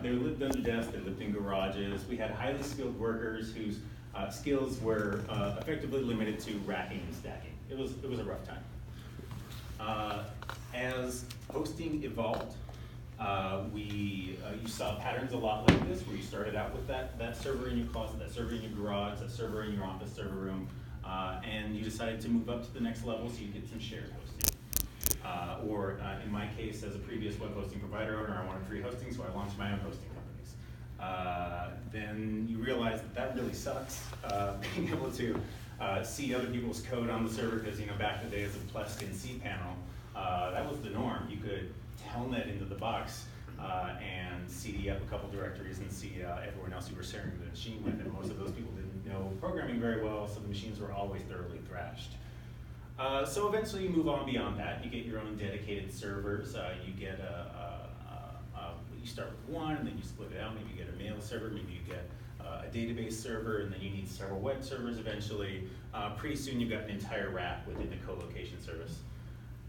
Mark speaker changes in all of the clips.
Speaker 1: They lived under desks, they lived in garages. We had highly skilled workers whose skills were effectively limited to racking and stacking. It was a rough time. As hosting evolved, you saw patterns a lot like this, where you started out with that server in your closet, that server in your garage, that server in your office server room, and you decided to move up to the next level so you get some shared hosting. In my case, as a previous web hosting provider owner, I wanted free hosting, so I launched my own hosting companies. Then you realize that really sucks, being able to see other people's code on the server, because back in the days of Plesk and cPanel, that was the norm. You could telnet into the box and CD up a couple directories and see everyone else you were sharing the machine with, and most of those people didn't know programming very well, so the machines were always thoroughly thrashed. So eventually you move on beyond that. You get your own dedicated servers. You get you start with one, and then you split it out. Maybe you get a mail server, maybe you get a database server, and then you need several web servers eventually. Pretty soon you've got an entire rack within the co-location service.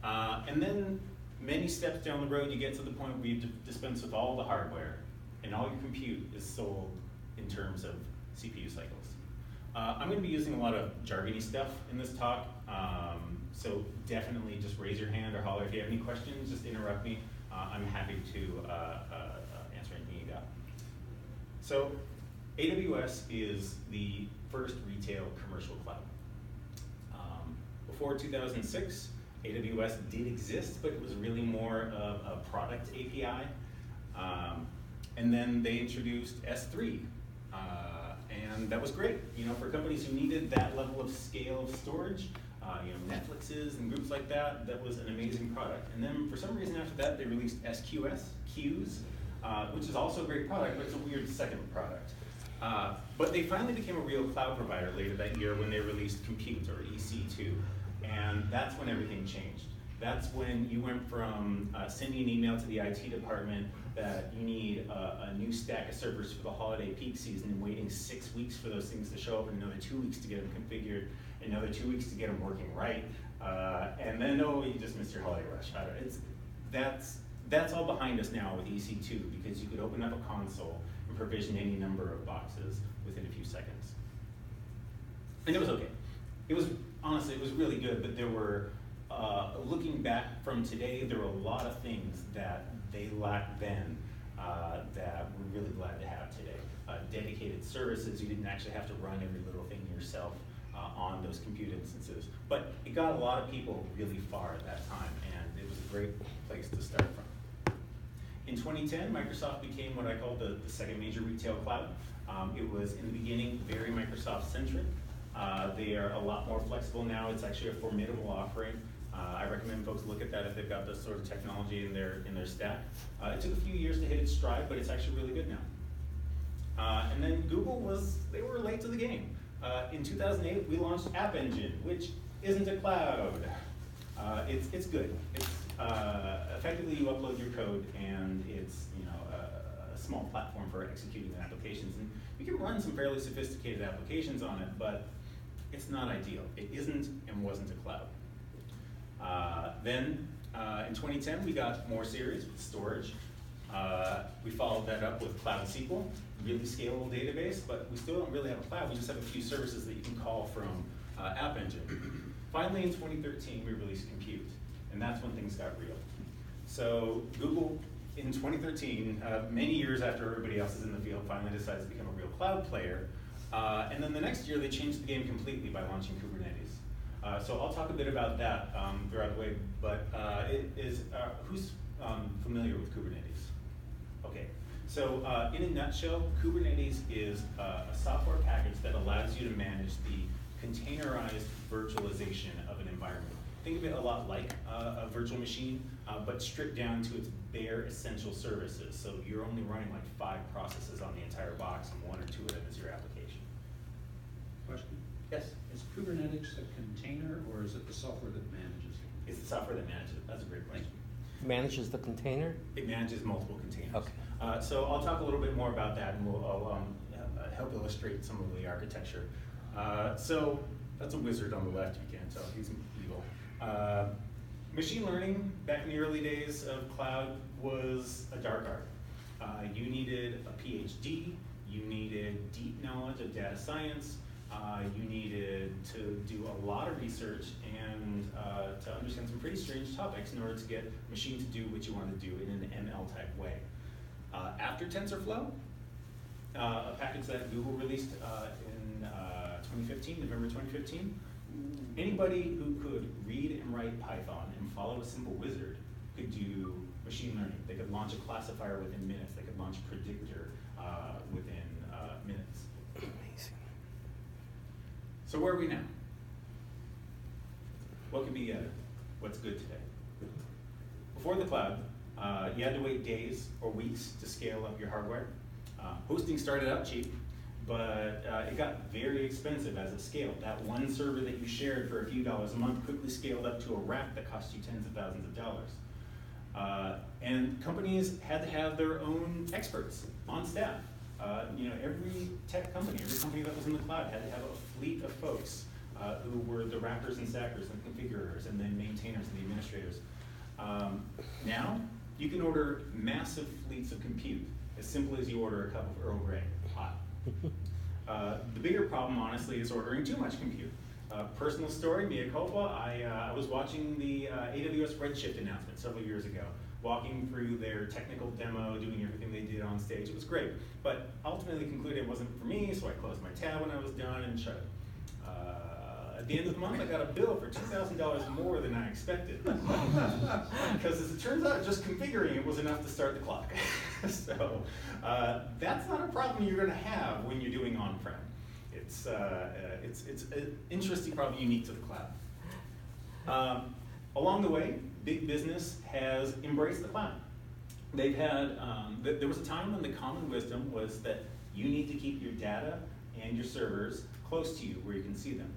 Speaker 1: And then many steps down the road, you get to the point where you dispense with all the hardware, and all your compute is sold in terms of CPU cycles. I'm going to be using a lot of jargony stuff in this talk, so definitely just raise your hand or holler if you have any questions. Just interrupt me. I'm happy to answer anything you got. So AWS is the first retail commercial cloud. Before 2006, AWS did exist, but it was really more of a product API. And then they introduced S3. And that was great, for companies who needed that level of scale of storage, Netflixes and groups like that. That was an amazing product. And then for some reason after that, they released SQS, queues, which is also a great product, but it's a weird second product. But they finally became a real cloud provider later that year when they released Compute, or EC2. And that's when everything changed. That's when you went from sending an email to the IT department that you need a new stack of servers for the holiday peak season, and waiting 6 weeks for those things to show up, and another 2 weeks to get them configured, another 2 weeks to get them working right, and then, oh, you just missed your holiday rush. That's all behind us now with EC2, because you could open up a console and provision any number of boxes within a few seconds. And it was okay. Honestly, it was really good, but there were, looking back from today, there were a lot of things that they lacked then that we're really glad to have today. Dedicated services, you didn't actually have to run every little thing yourself on those compute instances. But it got a lot of people really far at that time, and it was a great place to start from. In 2010, Microsoft became what I call the second major retail cloud. It was, in the beginning, very Microsoft-centric. They are a lot more flexible now. It's actually a formidable offering. I recommend folks look at that if they've got this sort of technology in their stack. It took a few years to hit its stride, but it's actually really good now. And then Google they were late to the game. In 2008, we launched App Engine, which isn't a cloud. It's good. It's effectively you upload your code, and it's a small platform for executing the applications. And you can run some fairly sophisticated applications on it, but it's not ideal. It isn't and wasn't a cloud. Then in 2010, we got more serious with storage. We followed that up with Cloud SQL, really scalable database, but we still don't really have a cloud. We just have a few services that you can call from App Engine. Finally, in 2013, we released Compute, and that's when things got real. So Google, in 2013, many years after everybody else is in the field, finally decides to become a real cloud player. And then the next year, they changed the game completely by launching Kubernetes. So I'll talk a bit about that throughout the way, but who's familiar with Kubernetes? Okay, so in a nutshell, Kubernetes is a software package that allows you to manage the containerized virtualization of an environment. Think of it a lot like a virtual machine, but stripped down to its bare essential services. So you're only running like 5 processes on the entire box, and 1 or 2 of them is your application.
Speaker 2: Question?
Speaker 1: Yes?
Speaker 2: Is Kubernetes a container, or is it the software that manages it?
Speaker 1: It's the software that manages it. That's a great question.
Speaker 3: Manages the container?
Speaker 1: It manages multiple containers.
Speaker 3: Okay.
Speaker 1: So I'll talk a little bit more about that, and I'll help illustrate some of the architecture. So that's a wizard on the left. You can't tell. He's evil. Machine learning back in the early days of cloud was a dark art. You needed a PhD, you needed deep knowledge of data science, you needed to do a lot of research and to understand some pretty strange topics in order to get a machine to do what you want to do in an ML type way. After TensorFlow, a package that Google released in 2015, November 2015, anybody who could read and write Python and follow a simple wizard could do machine learning. They could launch a classifier within minutes. They could launch a predictor within minutes.
Speaker 3: Amazing.
Speaker 1: So where are we now? What can be what's good today? Before the cloud, you had to wait days or weeks to scale up your hardware. Hosting started out cheap, but it got very expensive as it scaled. That one server that you shared for a few dollars a month quickly scaled up to a rack that cost you tens of thousands of dollars. And companies had to have their own experts on staff. Every tech company, every company that was in the cloud had to have a fleet of folks who were the wrappers and stackers and configurers and then maintainers and the administrators. Now, you can order massive fleets of compute as simple as you order a cup of Earl Grey hot. The bigger problem, honestly, is ordering too much compute. Personal story, mea culpa, I was watching the AWS Redshift announcement several years ago, walking through their technical demo, doing everything they did on stage. It was great, but ultimately concluded it wasn't for me, so I closed my tab when I was done and shut it. At the end of the month, I got a bill for $2,000 more than I expected. Because as it turns out, just configuring it was enough to start the clock. So that's not a problem you're going to have when you're doing on-prem. It's an interesting problem unique to the cloud. Along the way, big business has embraced the cloud. They've had, there was a time when the common wisdom was that you need to keep your data and your servers close to you where you can see them.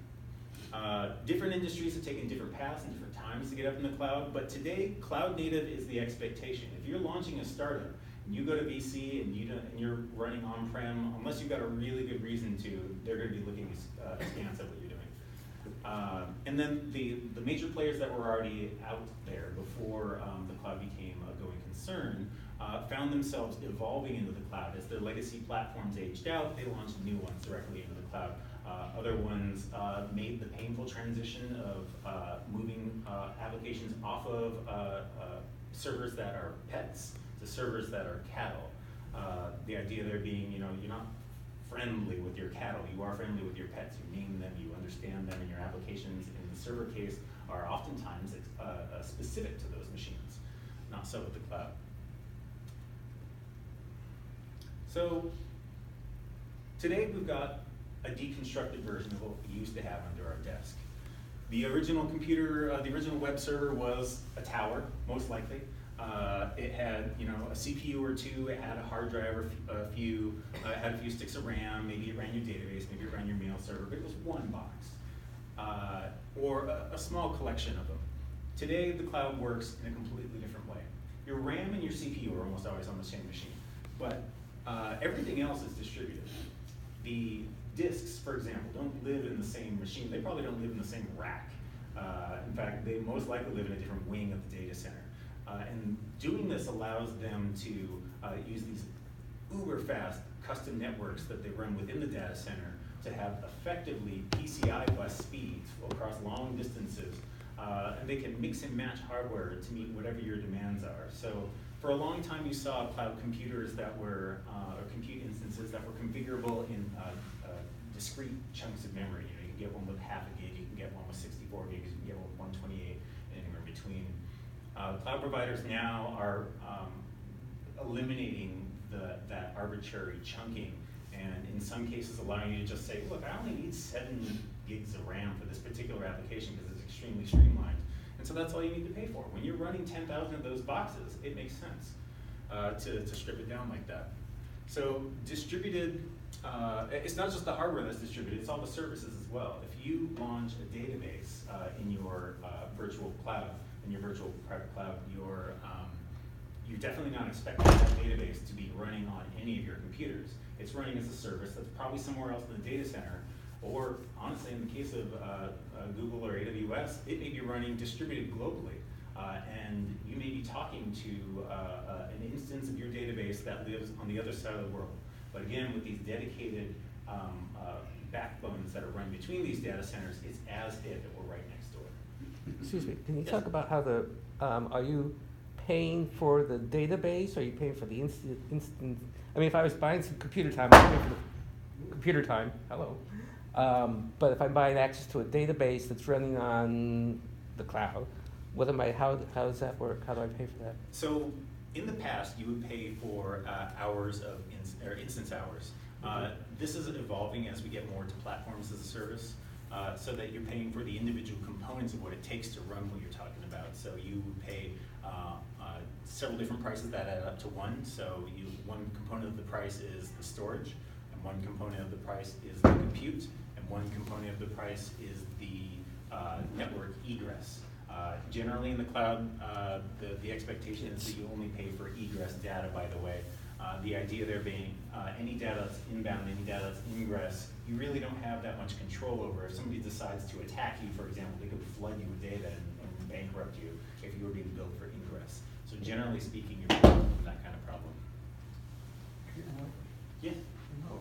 Speaker 1: Different industries have taken different paths and different times to get up in the cloud, but today, cloud native is the expectation. If you're launching a startup, and you go to VC and you're running on-prem, unless you've got a really good reason to, they're going to be looking askance at what you're doing. And then the major players that were already out there before the cloud became a going concern found themselves evolving into the cloud. As their legacy platforms aged out, they launched new ones directly into the cloud. Other ones made the painful transition of moving applications off of servers that are pets to servers that are cattle. The idea there being, you're not friendly with your cattle, you are friendly with your pets. You name them, you understand them, and your applications in the server case are oftentimes specific to those machines. Not so with the cloud. So today we've got a deconstructed version of what we used to have under our desk. The original computer, the original web server was a tower, most likely. It had, a CPU or two. It had a hard drive, or it had a few sticks of RAM. Maybe it ran your database. Maybe it ran your mail server. But it was one box, or a small collection of them. Today, the cloud works in a completely different way. Your RAM and your CPU are almost always on the same machine, but everything else is distributed. The disks, for example, don't live in the same machine. They probably don't live in the same rack. In fact, they most likely live in a different wing of the data center. And doing this allows them to use these uber fast custom networks that they run within the data center to have effectively PCI bus speeds across long distances. And they can mix and match hardware to meet whatever your demands are. So for a long time, you saw cloud computers that were, or compute instances that were configurable in discrete chunks of memory. You can get one with half a gig, you can get one with 64 gigs, you can get one with 128, and anywhere in between. Cloud providers now are eliminating that arbitrary chunking, and in some cases allowing you to just say, look, I only need 7 gigs of RAM for this particular application because it's extremely streamlined. And so that's all you need to pay for. When you're running 10,000 of those boxes, it makes sense to strip it down like that. So distributed, it's not just the hardware that's distributed, it's all the services as well. If you launch a database in your virtual cloud, in your virtual private cloud, you're definitely not expecting that database to be running on any of your computers. It's running as a service that's probably somewhere else in the data center, or honestly, in the case of Google or AWS, it may be running distributed globally and you may be talking to an instance of your database that lives on the other side of the world. But again, with these dedicated backbones that are run between these data centers, it's as if it were right next door.
Speaker 3: Excuse me, can you
Speaker 1: Yes.
Speaker 3: talk about how the, are you paying for the database, or are you paying for the instant, I mean, if I was buying some computer time, I'd pay for the computer time, hello. But if I'm buying access to a database that's running on the cloud, what am I, how does that work? How do I pay for that?
Speaker 1: So in the past, you would pay for hours of instance hours. This is evolving as we get more to platforms as a service, so that you're paying for the individual components of what it takes to run what you're talking about. So you would pay several different prices that add up to one. So one component of the price is the storage, and one component of the price is the compute, and one component of the price is the network egress. Generally in the cloud, the expectation is that you only pay for egress data, by the way. The idea there being any data that's inbound, any data that's ingress, you really don't have that much control over. If somebody decides to attack you, for example, they could flood you with data and bankrupt you if you were being billed for ingress. So generally speaking, you're dealing with that kind of problem. Yeah?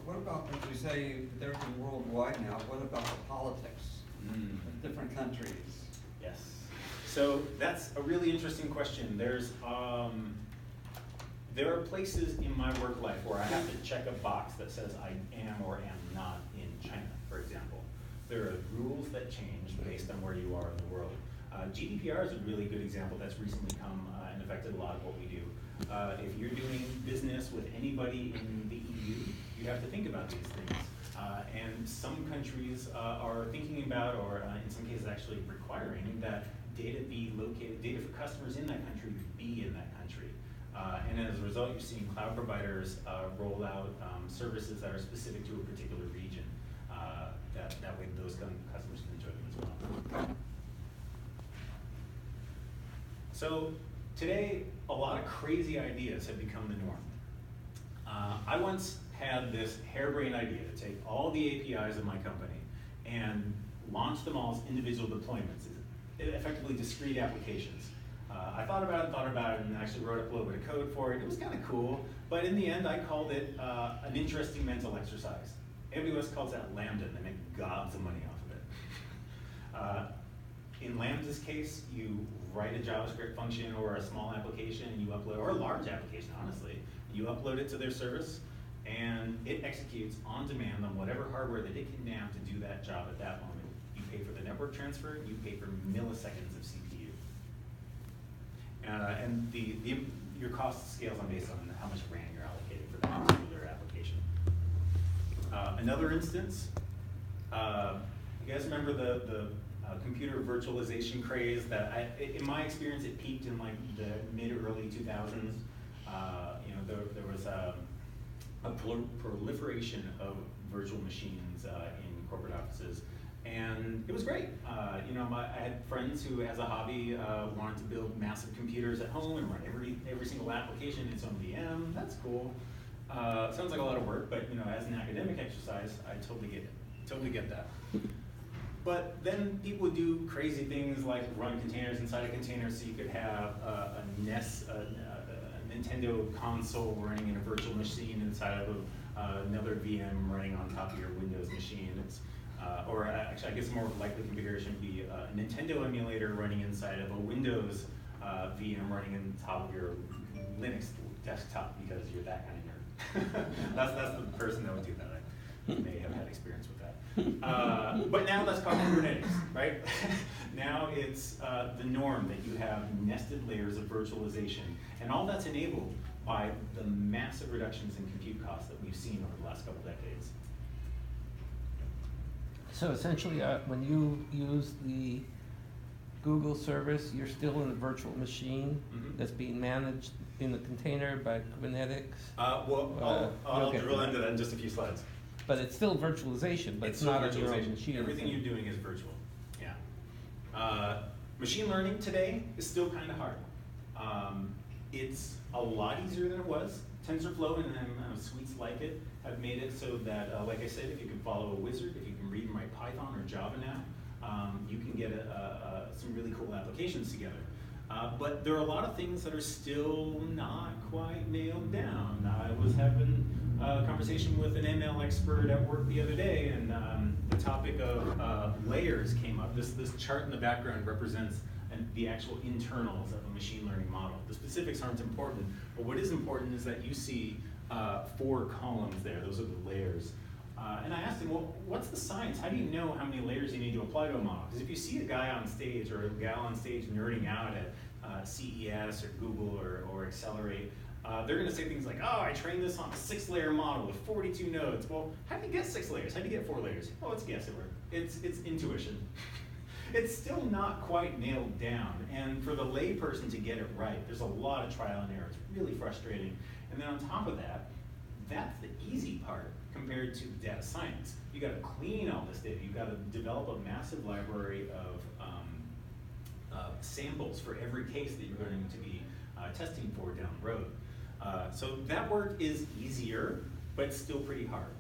Speaker 4: What about, as you say, everything worldwide now, what about the politics of different countries?
Speaker 1: Yes. So that's a really interesting question. There are places in my work life where I have to check a box that says I am or am not in China, for example. There are rules that change based on where you are in the world. GDPR is a really good example that's recently come and affected a lot of what we do. If you're doing business with anybody in the EU, you have to think about these things. And some countries are thinking about, or in some cases actually requiring, that data for customers in that country be in that country. And as a result, you're seeing cloud providers roll out services that are specific to a particular region. That way those customers can enjoy them as well. So today, a lot of crazy ideas have become the norm. I once had this harebrained idea to take all the APIs of my company and launch them all as individual deployments, effectively discrete applications. I thought about it, and actually wrote up a little bit of code for it. It was kind of cool, but in the end, I called it an interesting mental exercise. AWS calls that Lambda, and they make gobs of money off of it. In Lambda's case, you write a JavaScript function or a small application, and you upload, or a large application, honestly. You upload it to their service, and it executes on demand on whatever hardware that it can nab to do that job at that moment. You pay for the network transfer, you pay for milliseconds of CPU. And your cost scales based on how much RAM you're allocating for that particular application. Another instance, you guys remember the computer virtualization craze that, in my experience, it peaked in like the mid-early 2000s. There was a proliferation of virtual machines in corporate offices. And it was great. I had friends who, as a hobby, wanted to build massive computers at home and run every single application in its own VM. That's cool. Sounds like a lot of work, but as an academic exercise, I totally get it. Totally get that. But then people would do crazy things like run containers inside a container, so you could have a NES, a Nintendo console running in a virtual machine inside of another VM running on top of your Windows machine. Or actually, I guess a more likely configuration would be a Nintendo emulator running inside of a Windows VM running on top of your Linux desktop, because you're that kind of nerd. that's the person that would do that. I may have had experience with that. But now that's called Kubernetes, right? Now it's the norm that you have nested layers of virtualization, and all that's enabled by the massive reductions in compute costs that we've seen over the last couple decades.
Speaker 3: So essentially, when you use the Google service, you're still in a virtual machine that's being managed in the container by Kubernetes.
Speaker 1: I'll drill into that in just a few slides.
Speaker 3: But it's still virtualization, but it's not on your own machine.
Speaker 1: Everything you're doing is virtual. Yeah. Machine learning today is still kind of hard. It's a lot easier than it was. TensorFlow and suites like it have made it so that, like I said, if you can follow a wizard, if you can read and write Python or Java now, you can get some really cool applications together. But there are a lot of things that are still not quite nailed down. I was having a conversation with an ML expert at work the other day, and the topic of layers came up. This chart in the background represents the actual internals of a machine learning model. The specifics aren't important, but what is important is that you see 4 columns there. Those are the layers. And I asked him, well, what's the science? How do you know how many layers you need to apply to a model? Because if you see a guy on stage or a gal on stage nerding out at CES or Google or Accelerate, they're going to say things like, oh, I trained this on a 6-layer model with 42 nodes. Well, how do you get 6 layers? How do you get 4 layers? Well, it's guesswork. It's intuition. It's still not quite nailed down. And for the layperson to get it right, there's a lot of trial and error. It's really frustrating. And then on top of that, that's the easy part compared to data science. You got to clean all this data. You've got to develop a massive library of samples for every case that you're going to be testing for down the road. So that work is easier, but still pretty hard.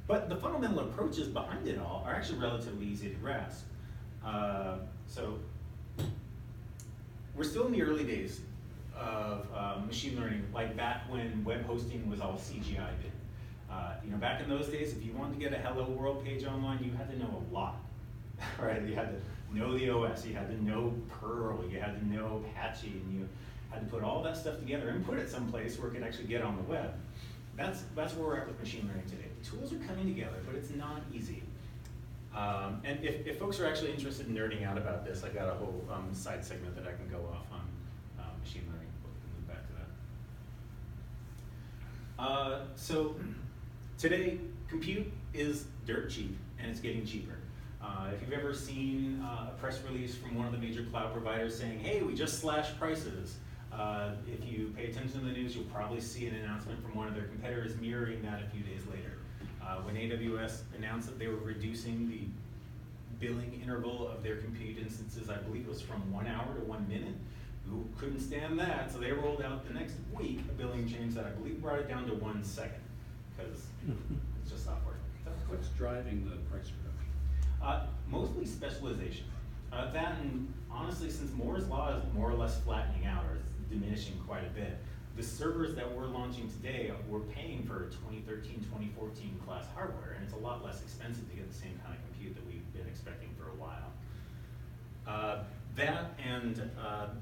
Speaker 1: But the fundamental approaches behind it all are actually relatively easy to grasp. So we're still in the early days of machine learning, like back when web hosting was all CGI bit. Back in those days, if you wanted to get a Hello World page online, you had to know a lot, right? You had to know the OS, you had to know Perl, you had to know Apache, and you had to put all that stuff together and put it someplace where it could actually get on the web. That's where we're at with machine learning today. The tools are coming together, but it's not easy. And if folks are actually interested in nerding out about this, I've got a whole side segment that I can go off on machine learning. We can move back to that. So today, compute is dirt cheap, and it's getting cheaper. If you've ever seen a press release from one of the major cloud providers saying, hey, we just slashed prices, if you pay attention to the news, you'll probably see an announcement from one of their competitors mirroring that a few days later. When AWS announced that they were reducing the billing interval of their compute instances, I believe it was from 1 hour to 1 minute. Google couldn't stand that, so they rolled out the next week a billing change that I believe brought it down to 1 second, because it's just software.
Speaker 2: What's driving the price reduction?
Speaker 1: Mostly specialization. That and honestly, since Moore's law is more or less flattening out, or it's diminishing quite a bit, the servers that we're launching today, we're paying for 2013, 2014 class hardware, and it's a lot less expensive to get the same kind of compute that we've been expecting for a while. That and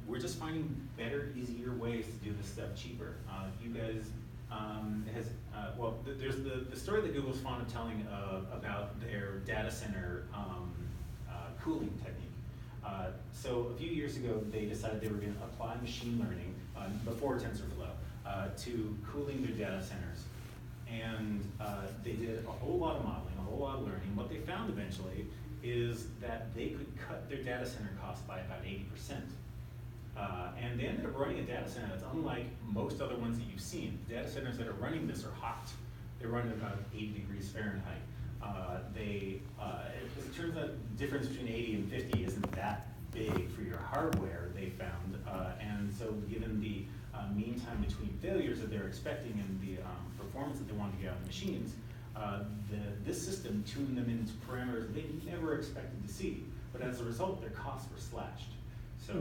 Speaker 1: we're just finding better, easier ways to do this stuff cheaper. You guys there's the story that Google's fond of telling about their data center cooling technique. So a few years ago, they decided they were going to apply machine learning before TensorFlow to cooling their data centers. And they did a whole lot of modeling, a whole lot of learning. What they found eventually is that they could cut their data center costs by about 80%. And they ended up running a data center that's unlike most other ones that you've seen. The data centers that are running this are hot. They're running about 80 degrees Fahrenheit. It turns out the difference between 80 and 50 isn't that big for your hardware, they found. And so given the mean time between failures that they're expecting and the performance that they want to get out of the machines, this system tuned them into parameters they never expected to see. But as a result, their costs were slashed. So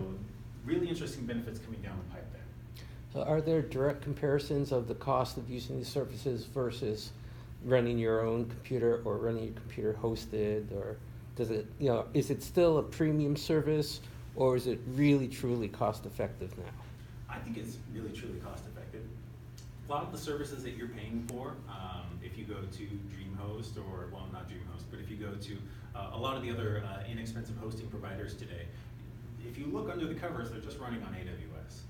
Speaker 1: really interesting benefits coming down the pipe there.
Speaker 3: So are there direct comparisons of the cost of using these services versus running your own computer or running your computer hosted, or does it, is it still a premium service, or is it really truly cost effective now?
Speaker 1: I think it's really truly cost effective. A lot of the services that you're paying for, if you go to DreamHost, or well, not DreamHost, but if you go to a lot of the other inexpensive hosting providers today, if you look under the covers, they're just running on AWS.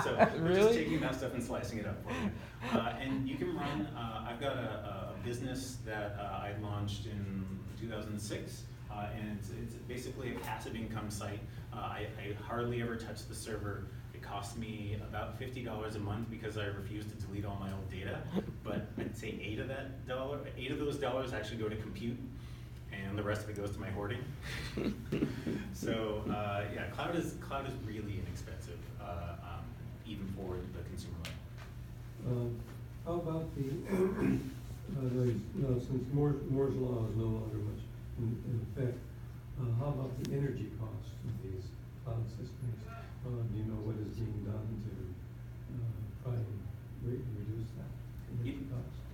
Speaker 1: So we're just taking that stuff and slicing it up for you. And you can run, I've got a business that I launched in 2006, and it's basically a passive income site. I hardly ever touch the server. It costs me about $50 a month because I refuse to delete all my old data, but I'd say $8 of those dollars actually go to compute, and the rest of it goes to my hoarding. So yeah, cloud is really inexpensive, even for the consumer level.
Speaker 5: How about since Moore's law is no longer much in effect, how about the energy cost of these cloud systems. Do you know what is being done to try and reduce that?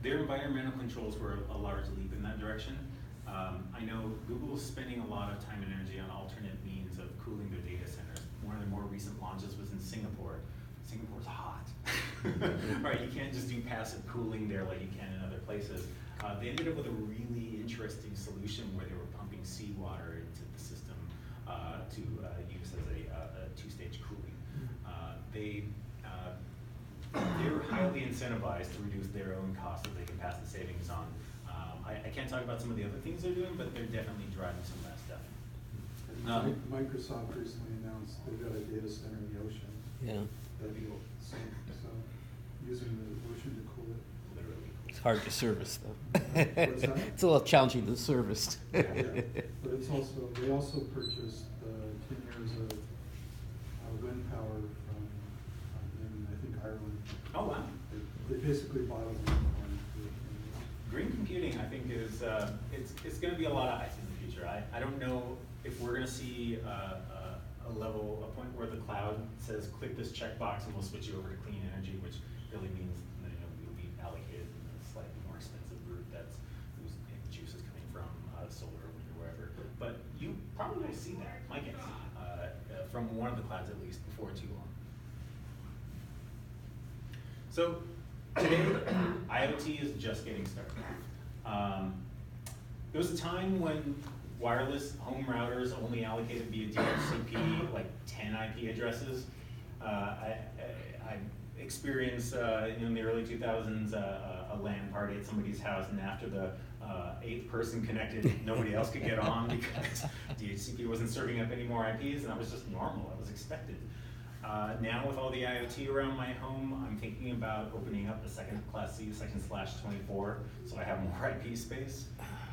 Speaker 1: Their environmental controls were a large leap in that direction. I know Google's spending a lot of time and energy on alternate means of cooling their data centers. One of their more recent launches was in Singapore. Singapore's hot. Right, you can't just do passive cooling there like you can in other places. They ended up with a really interesting solution where they were pumping seawater into the system to use as a two-stage cooling. They're highly incentivized to reduce their own costs so they can pass the savings on. I can't talk about some of the other things they're doing, but they're definitely driving some of that stuff.
Speaker 6: Microsoft recently announced they've got a data center in the ocean.
Speaker 3: Yeah.
Speaker 6: That'd be so using the ocean to cool it.
Speaker 1: Literally.
Speaker 3: It's hard to service, though.
Speaker 6: What's that?
Speaker 3: It's a little challenging to service.
Speaker 6: Yeah, but it's also, they also purchased 10 years of wind power from, in, I think, Ireland.
Speaker 1: Oh, wow.
Speaker 6: They basically bought a wind farm.
Speaker 1: Green computing, I think, is it's going to be a lot of ice in the future. I don't know if we're going to see a point where the cloud says click this checkbox and we'll switch you over to clean energy, which really means that you'll be allocated in a slightly more expensive route whose juice is coming from solar or wind or wherever. But you probably will see that, my guess, from one of the clouds at least before too long. So today, IoT is just getting started. There was a time when wireless home routers only allocated via DHCP like 10 IP addresses. I experienced in the early 2000s a LAN party at somebody's house, and after the 8th person connected, nobody else could get on because DHCP wasn't serving up any more IPs, and that was just normal. That was expected. Now with all the IoT around my home, I'm thinking about opening up the second class C, /24, so I have more IP space.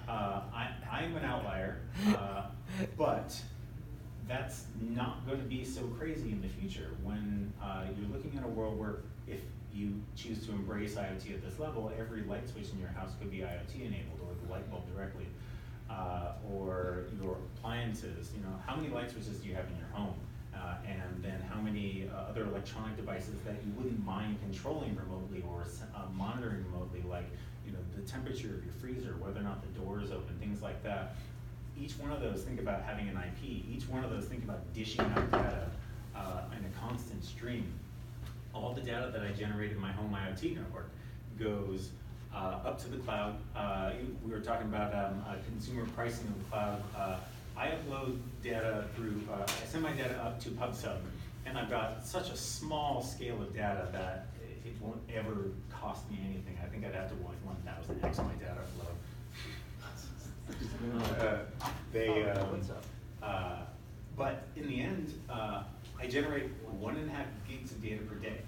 Speaker 1: I'm an outlier, but that's not going to be so crazy in the future when you're looking at a world where if you choose to embrace IoT at this level, every light switch in your house could be IoT enabled, or the light bulb directly, or your appliances. How many light switches do you have in your home? And then how many other electronic devices that you wouldn't mind controlling remotely or monitoring remotely, like the temperature of your freezer, whether or not the door is open, things like that. Each one of those, think about having an IP. Each one of those, think about dishing out data in a constant stream. All the data that I generate in my home IoT network goes up to the cloud. We were talking about consumer pricing of the cloud. I upload data through, I send my data up to PubSub, and I've got such a small scale of data that it won't ever cost me anything. I think I'd have to 1,000x my data flow. But in the end, I generate 1.5 gigs of data per day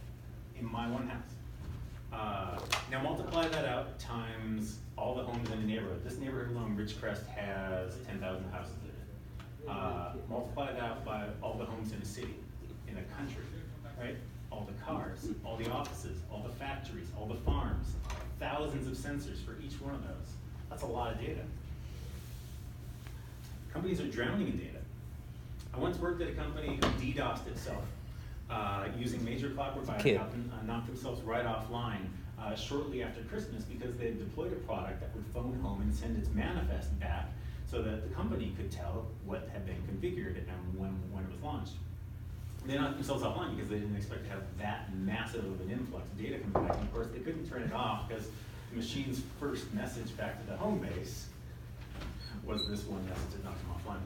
Speaker 1: in my one house. Now multiply that out times all the homes in the neighborhood. This neighborhood alone, Ridgecrest, has 10,000 houses in it. Multiply that out by all the homes in a city, in a country, right? All the cars, all the offices, all the factories, all the farms, thousands of sensors for each one of those. That's a lot of data. Companies are drowning in data. I once worked at a company who DDoSed itself using major cloud providers, knocked themselves right offline shortly after Christmas because they had deployed a product that would phone home and send its manifest back so that the company could tell what had been configured and when it was launched. They knocked themselves offline because they didn't expect to have that massive of an influx of data coming back. And of course, they couldn't turn it off because the machine's first message back to the home base was this one message that knocked them offline.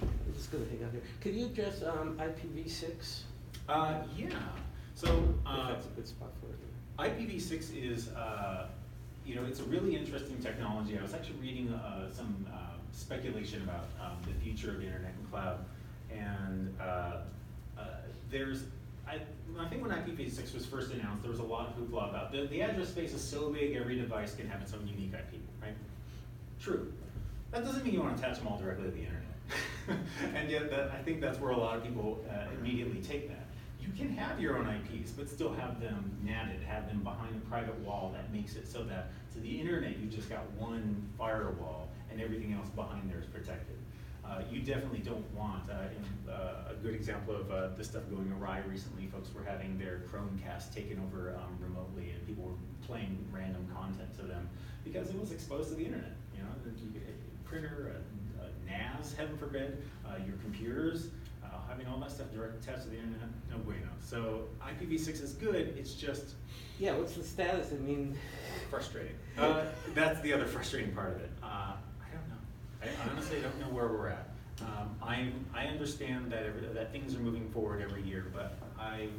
Speaker 3: I'm just going to hang out here. Could you address IPv6?
Speaker 1: Yeah. So
Speaker 3: that's a good spot for it.
Speaker 1: IPv6 is, it's a really interesting technology. I was actually reading some speculation about the future of the internet and cloud, and I think when IPv6 was first announced, there was a lot of hoopla about the address space is so big, every device can have its own unique IP, right? True. That doesn't mean you want to attach them all directly to the internet. And yet, I think that's where a lot of people immediately take that. You can have your own IPs, but still have them natted, have them behind a private wall that makes it so that to the internet, you've just got one firewall and everything else behind there is protected. you definitely don't want, a good example of this stuff going awry recently, folks were having their Chromecast taken over remotely, and people were playing random content to them because it was exposed to the internet. You know, a printer, a NAS, heaven forbid, your computers, having all that stuff direct attached to the internet, no bueno. So IPv6 is good, it's just
Speaker 3: Yeah, what's the status? I mean,
Speaker 1: frustrating. That's the other frustrating part of it. I don't know. I honestly don't know where we're at. I understand that that things are moving forward every year, but I've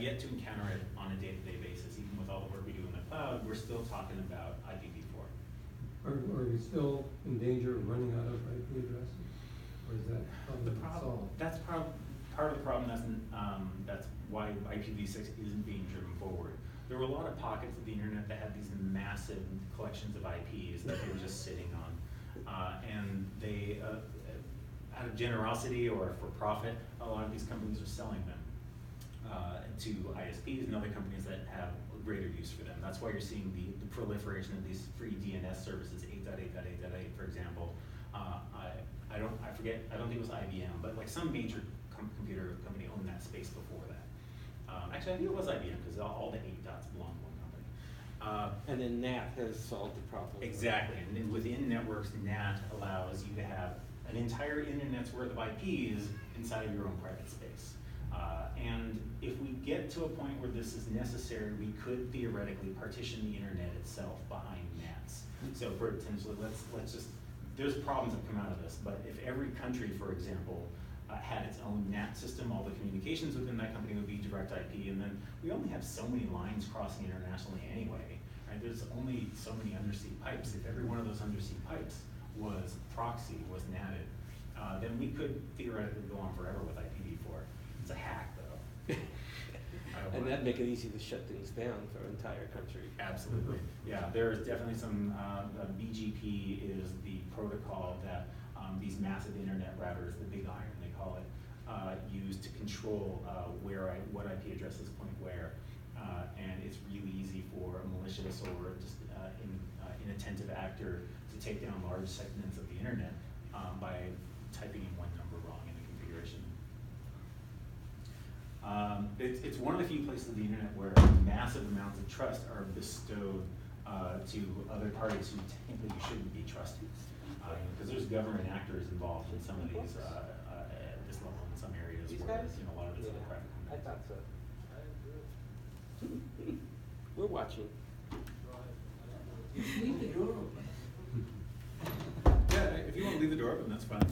Speaker 1: yet to encounter it on a day-to-day basis. Even with all the work we do in the cloud, we're still talking about IPv4.
Speaker 5: Are we still in danger of running out of IP addresses? Or is that
Speaker 1: The
Speaker 5: problem
Speaker 1: problem,
Speaker 5: solved?
Speaker 1: that's part of the problem. That's why IPv6 isn't being driven forward. There were a lot of pockets of the internet that had these massive collections of IPs that they were just sitting on, and they, out of generosity or for profit, a lot of these companies are selling them to ISPs and other companies that have greater use for them. That's why you're seeing the proliferation of these free DNS services, 8.8.8.8, for example. I don't think it was IBM, but like some major computer company owned that space before that. Actually, I think it was IBM because all the 8 dots belong to one company.
Speaker 3: and then NAT has solved the problem.
Speaker 1: Exactly, and then within networks, NAT allows you to have an entire internet's worth of IPs inside of your own private space. And if we get to a point where this is necessary, we could theoretically partition the internet itself behind NATs. So potentially, let's just, there's problems that come out of this, but if every country, for example, had its own NAT system, all the communications within that company would be direct IP, and then we only have so many lines crossing internationally anyway, right? There's only so many undersea pipes. If every one of those undersea pipes was proxy, was NATed, then we could theoretically go on forever with IPv4. It's a hack, though.
Speaker 3: And that'd make it easy to shut things down for an entire country.
Speaker 1: Absolutely. Yeah, there is definitely some, BGP is the protocol that these massive internet routers, the big iron they call it, use to control what IP addresses point where. And it's really easy for a malicious or just inattentive actor to take down large segments of the internet by typing in one number wrong in the configuration. It's one of the few places of the internet where massive amounts of trust are bestowed to other parties who technically shouldn't be trusted. Because there's government actors involved in some of these at this level in some areas,
Speaker 3: These
Speaker 1: whereas
Speaker 3: guys?
Speaker 1: a lot of it's other private
Speaker 3: I
Speaker 1: companies.
Speaker 3: thought so. We're watching.
Speaker 5: Leave the door open.
Speaker 1: Yeah, if you want to leave the door open, that's fine.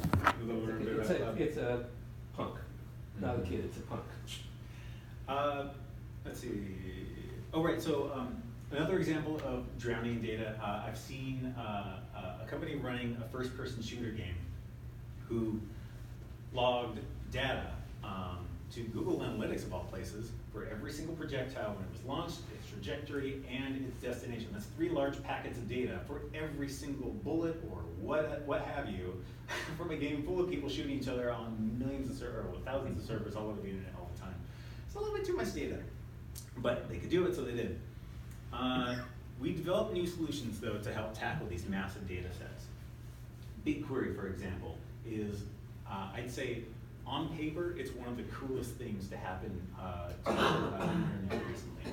Speaker 3: It's a punk, not a kid, it's a punk.
Speaker 1: Let's see. Oh, right. So another example of drowning data. I've seen a company running a first-person shooter game who logged data to Google Analytics, of all places, for every single projectile when it was launched, its trajectory, and its destination. That's 3 large packets of data for every single bullet or what have you from a game full of people shooting each other on millions of servers, or thousands of servers all over the internet all the time. It's a little bit too much data, but they could do it, so they did. We developed new solutions, though, to help tackle these massive data sets. BigQuery, for example, is, I'd say, on paper, it's one of the coolest things to happen to the internet recently.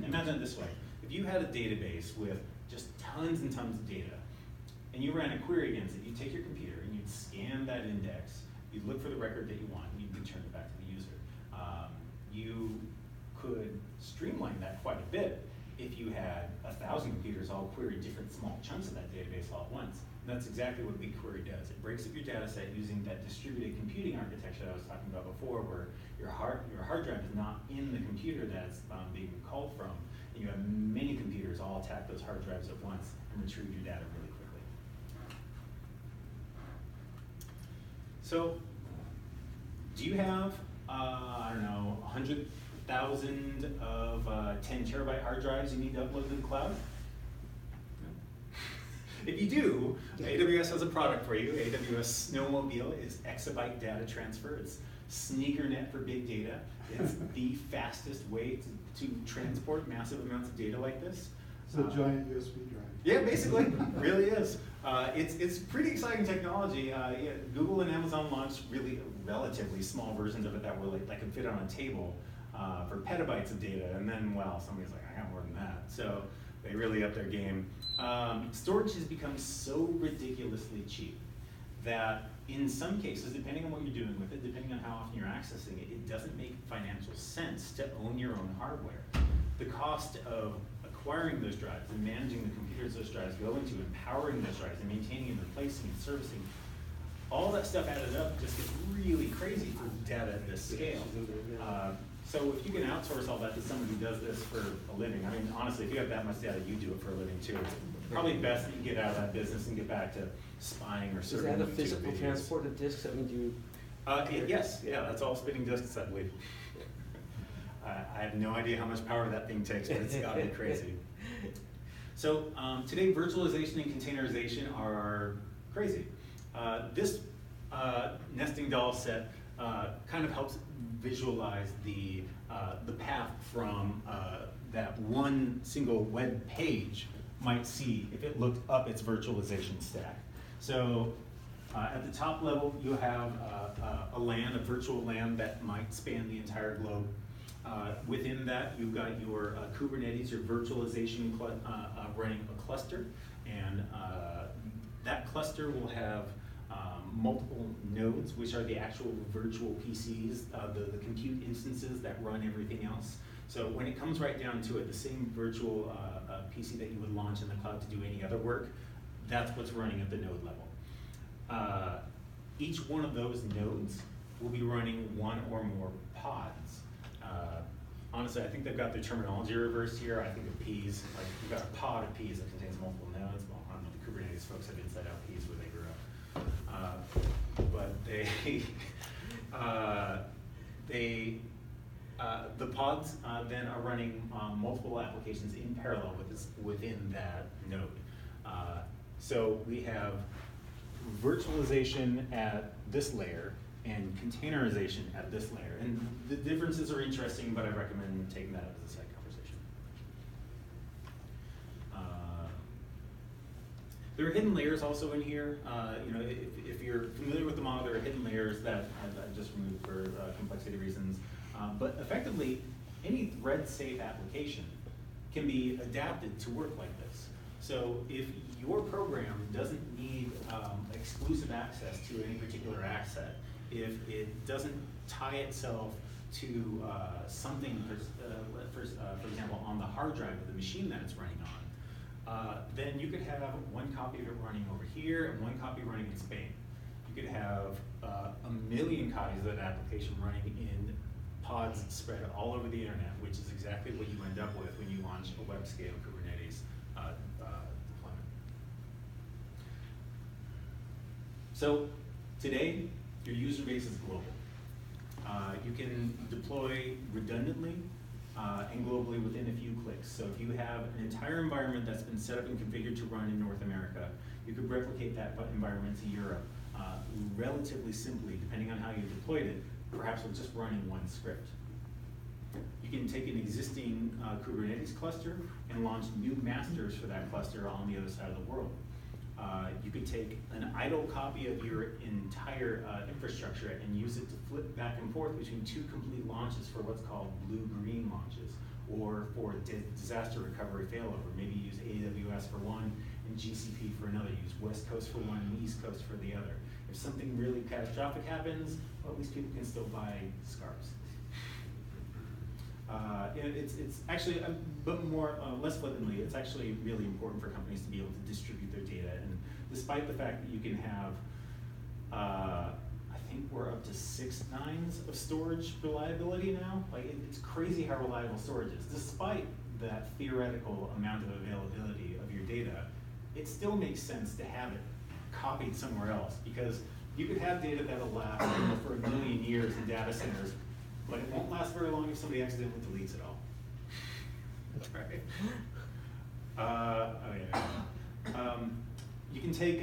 Speaker 1: Imagine it this way. If you had a database with just tons and tons of data, and you ran a query against it, you'd take your computer and you'd scan that index, you'd look for the record that you want, and you'd return it back to the user. You could streamline that quite a bit if you had 1,000 computers all query different small chunks of that database all at once. And that's exactly what BigQuery does. It breaks up your data set using that distributed computing architecture I was talking about before, where your hard drive is not in the computer that's being called from, and you have many computers all attack those hard drives at once and retrieve your data really quickly. So, do you have, I don't know, 100,000 of 10 terabyte hard drives you need to upload to the cloud? If you do, AWS has a product for you. AWS Snowmobile is exabyte data transfer. It's SneakerNet for big data. It's the fastest way to transport massive amounts of data like this.
Speaker 6: It's a giant USB drive.
Speaker 1: Yeah, basically, really is. It's pretty exciting technology. Yeah, Google and Amazon launched really relatively small versions of it that were like that could fit on a table for petabytes of data, and then well, somebody's like, I got more than that. So they really upped their game. Storage has become so ridiculously cheap that in some cases, depending on what you're doing with it, depending on how often you're accessing it, it doesn't make financial sense to own your own hardware. The cost of acquiring those drives and managing the computers those drives go into, empowering those drives and maintaining and replacing and servicing, all that stuff added up just gets really crazy for data at this scale. So if you can outsource all that to somebody who does this for a living, I mean, honestly, if you have that much data, you do it for a living too. It's probably best that you get out of that business and get back to spying or
Speaker 3: Is
Speaker 1: serving
Speaker 3: that a
Speaker 1: YouTube
Speaker 3: physical
Speaker 1: videos.
Speaker 3: transport of disks? I mean, do you?
Speaker 1: Yes, yeah, that's all spinning disks, I believe. I have no idea how much power that thing takes, but it's gotta be crazy. So today, virtualization and containerization are crazy. This nesting doll set kind of helps visualize the path from that one single web page might see if it looked up its virtualization stack. So at the top level, you have a LAN, a virtual LAN that might span the entire globe. Within that, you've got your Kubernetes, your virtualization running a cluster, and that cluster will have multiple nodes, which are the actual virtual PCs, the compute instances that run everything else. So when it comes right down to it, the same virtual PC that you would launch in the cloud to do any other work, that's what's running at the node level. Each one of those nodes will be running one or more pods. Honestly, I think they've got their terminology reversed here. I think of peas, like you've got a pod of peas that contains multiple nodes. Well, I don't know, the Kubernetes folks have inside out peas where they grew up. But the pods then are running multiple applications in parallel within that node. So we have virtualization at this layer and containerization at this layer. And the differences are interesting, but I recommend taking that up as a side conversation. There are hidden layers also in here. You know, if you're familiar with the model, there are hidden layers that I've just removed for complexity reasons. But effectively, any thread-safe application can be adapted to work like this. So if your program doesn't need exclusive access to any particular asset, if it doesn't tie itself to something, for example, on the hard drive of the machine that it's running on, then you could have one copy of it running over here and one copy running in Spain. You could have a million copies of that application running in pods spread all over the internet, which is exactly what you end up with when you launch a web-scale Kubernetes deployment. So today, your user base is global. You can deploy redundantly and globally within a few clicks. So if you have an entire environment that's been set up and configured to run in North America, you could replicate that environment to Europe relatively simply, depending on how you deployed it, perhaps with just running one script. You can take an existing Kubernetes cluster and launch new masters for that cluster on the other side of the world. You could take an idle copy of your entire infrastructure and use it to flip back and forth between two complete launches for what's called blue-green launches, or for disaster recovery failover. Maybe use AWS for one and GCP for another. Use West Coast for one and East Coast for the other. If something really catastrophic happens, well, at least people can still buy scarves. It's actually, but less flippantly, it's actually really important for companies to be able to distribute their data. And despite the fact that you can have, I think we're up to 6 nines of storage reliability now. Like it's crazy how reliable storage is. Despite that theoretical amount of availability of your data, it still makes sense to have it copied somewhere else, because you could have data that'll last for a million years in data centers, but it won't last very long if somebody accidentally deletes it all. Right? You can take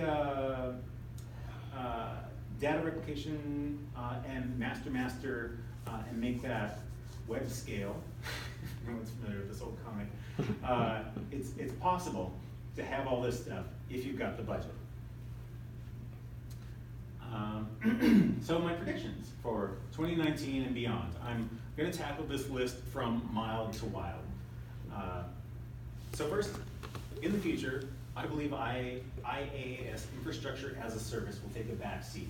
Speaker 1: data replication and master and make that web scale Everyone's familiar with this old comic. It's possible to have all this stuff if you've got the budget. So my predictions for 2019 and beyond. I'm going to tackle this list from mild to wild. So first, in the future, I believe IaaS, infrastructure as a service, will take a back seat.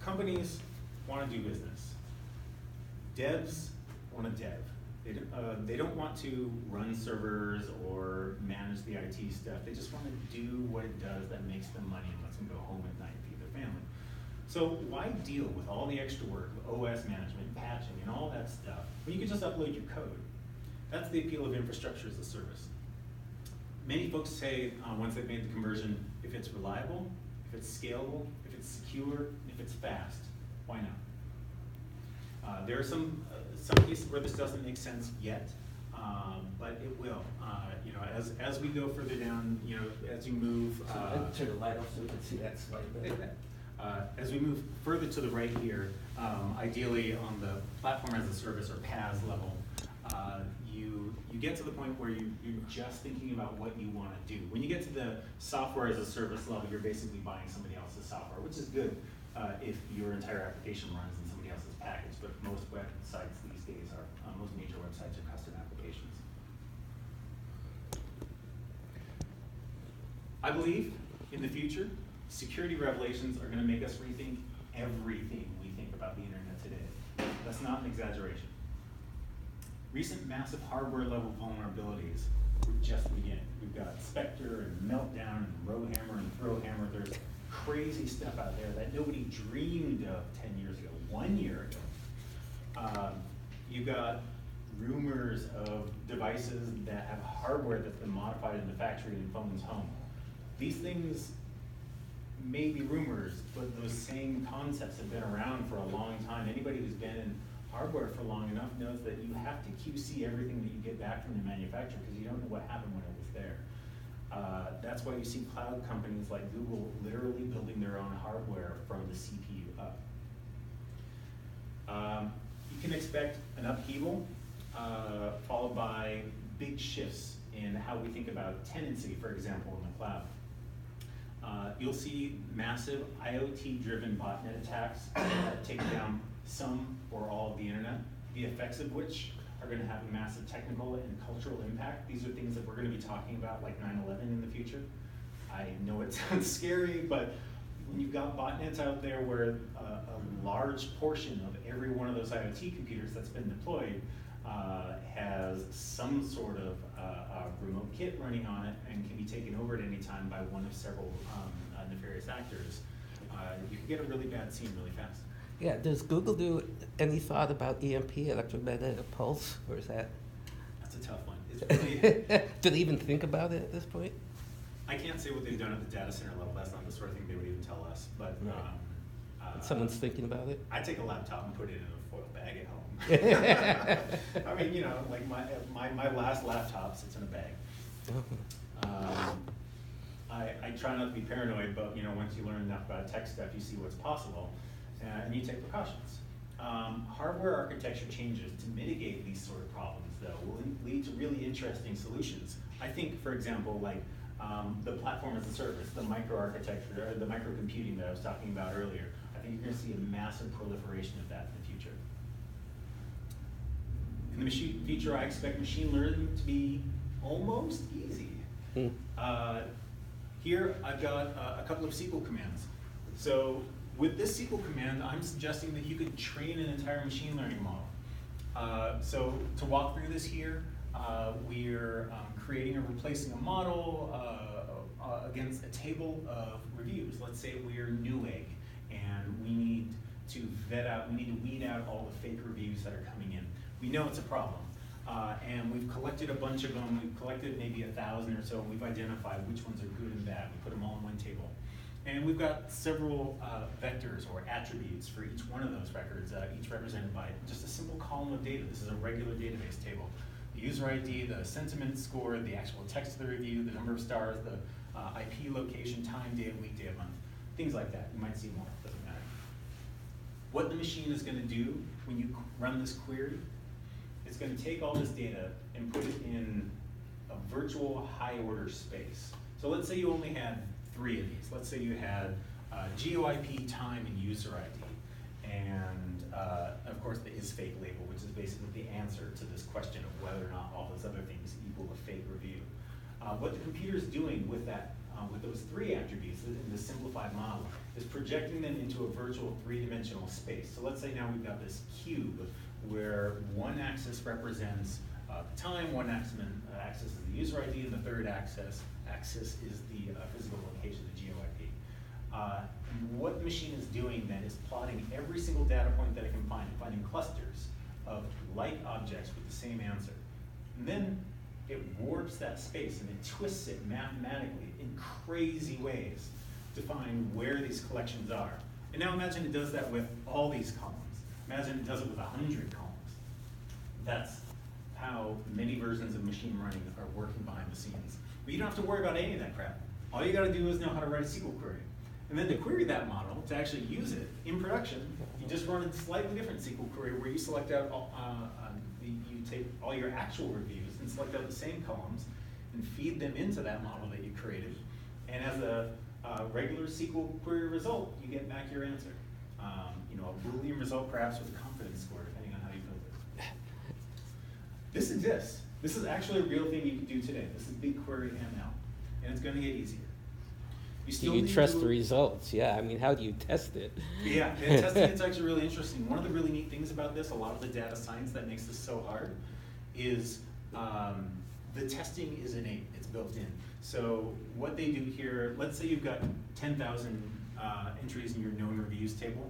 Speaker 1: Companies want to do business. Devs want to dev. They don't want to run servers or manage the IT stuff. They just want to do what it does that makes them money and lets them go home at night and feed their family. So why deal with all the extra work, OS management, patching, and all that stuff, when you can just upload your code? That's the appeal of infrastructure as a service. Many folks say, once they've made the conversion, if it's reliable, if it's scalable, if it's secure, if it's fast, why not? There are some cases where this doesn't make sense yet, but it will. You know, as we go further down, you know, as you move.
Speaker 3: Turn the light off so we can see that slide better.
Speaker 1: As we move further to the right here, ideally on the platform as a service or PaaS level, you get to the point where you're just thinking about what you want to do. When you get to the software as a service level, you're basically buying somebody else's software, which is good if your entire application runs in somebody else's package, but most websites these days are, most major websites are custom applications. I believe in the future, security revelations are going to make us rethink everything we think about the internet today. That's not an exaggeration. Recent massive hardware level vulnerabilities were just beginning. We've got Spectre and Meltdown and Rowhammer and Throwhammer. There's crazy stuff out there that nobody dreamed of 10 years ago, 1 year ago. You've got rumors of devices that have hardware that's been modified in the factory in phones home. These things may be rumors, but those same concepts have been around for a long time. Anybody who's been in hardware for long enough knows that you have to QC everything that you get back from the manufacturer because you don't know what happened when it was there. That's why you see cloud companies like Google literally building their own hardware from the CPU up. You can expect an upheaval followed by big shifts in how we think about tenancy, for example, in the cloud. You'll see massive IoT-driven botnet attacks that take down some or all of the internet, the effects of which are going to have a massive technical and cultural impact. These are things that we're going to be talking about, like 9/11 in the future. I know it sounds scary, but when you've got botnets out there where a large portion of every one of those IoT computers that's been deployed has some sort of remote kit running on it and can be taken over at any time by one of several nefarious actors, you can get a really bad scene really fast.
Speaker 3: Yeah, does Google do any thought about EMP, electromagnetic pulse, or is that?
Speaker 1: That's a tough one. It's really,
Speaker 3: Do they even think about it at this point?
Speaker 1: I can't say what they've done at the data center level. That's not the sort of thing they would even tell us. But
Speaker 3: Someone's thinking about it?
Speaker 1: I take a laptop and put it in a foil bag at home. I mean, you know, like my last laptop sits in a bag. I try not to be paranoid, but you know, once you learn enough about tech stuff, you see what's possible, and you take precautions. Hardware architecture changes to mitigate these sort of problems, though, will lead to really interesting solutions. I think, for example, like the platform as a service, the microarchitecture, or the microcomputing that I was talking about earlier. I think you're going to see a massive proliferation of that in the future. In the future, I expect machine learning to be almost easy. Here, I've got a couple of SQL commands. So with this SQL command, I'm suggesting that you could train an entire machine learning model. So to walk through this here, we're creating or replacing a model against a table of reviews. Let's say we're Newegg, and we need to weed out all the fake reviews that are coming in. We know it's a problem. And we've collected a bunch of them. We've collected maybe 1,000 or so, and we've identified which ones are good and bad. We put them all in one table. And we've got several vectors or attributes for each one of those records, each represented by just a simple column of data. This is a regular database table. The user ID, the sentiment score, the actual text of the review, the number of stars, the IP location, time, day of week, day of month, things like that. You might see more, doesn't matter. What the machine is going to do when you run this query it's going to take all this data and put it in a virtual high-order space. So let's say you only had 3 of these. Let's say you had GeoIP, time, and user ID. And of course, the isFake label, which is basically the answer to this question of whether or not all those other things equal a fake review. What the computer is doing with that, with those 3 attributes in the simplified model, is projecting them into a virtual 3-dimensional space. So let's say now we've got this cube where one axis represents the time, one axis is the user ID, and the third axis is the physical location, the GeoIP. What the machine is doing then is plotting every single data point that it can find, finding clusters of like objects with the same answer. And then it warps that space and it twists it mathematically in crazy ways to find where these collections are. And now imagine it does that with all these columns. Imagine it does it with 100 columns. That's how many versions of machine learning are working behind the scenes. But you don't have to worry about any of that crap. All you gotta do is know how to write a SQL query. And then to query that model, to actually use it in production, you just run a slightly different SQL query where you select out, you take all your actual reviews and select out the same columns and feed them into that model that you created. And as a regular SQL query result, you get back your answer. You know, a Boolean result perhaps with a confidence score, depending on how you build it. This exists. This is actually a real thing you can do today. This is BigQuery ML, and it's going to get easier.
Speaker 3: Do you trust the results? Yeah, I mean, how do you test it?
Speaker 1: Yeah, and testing it's actually really interesting. One of the really neat things about this, a lot of the data science that makes this so hard, is the testing is innate, it's built in. So what they do here, let's say you've got 10,000 entries in your known reviews table.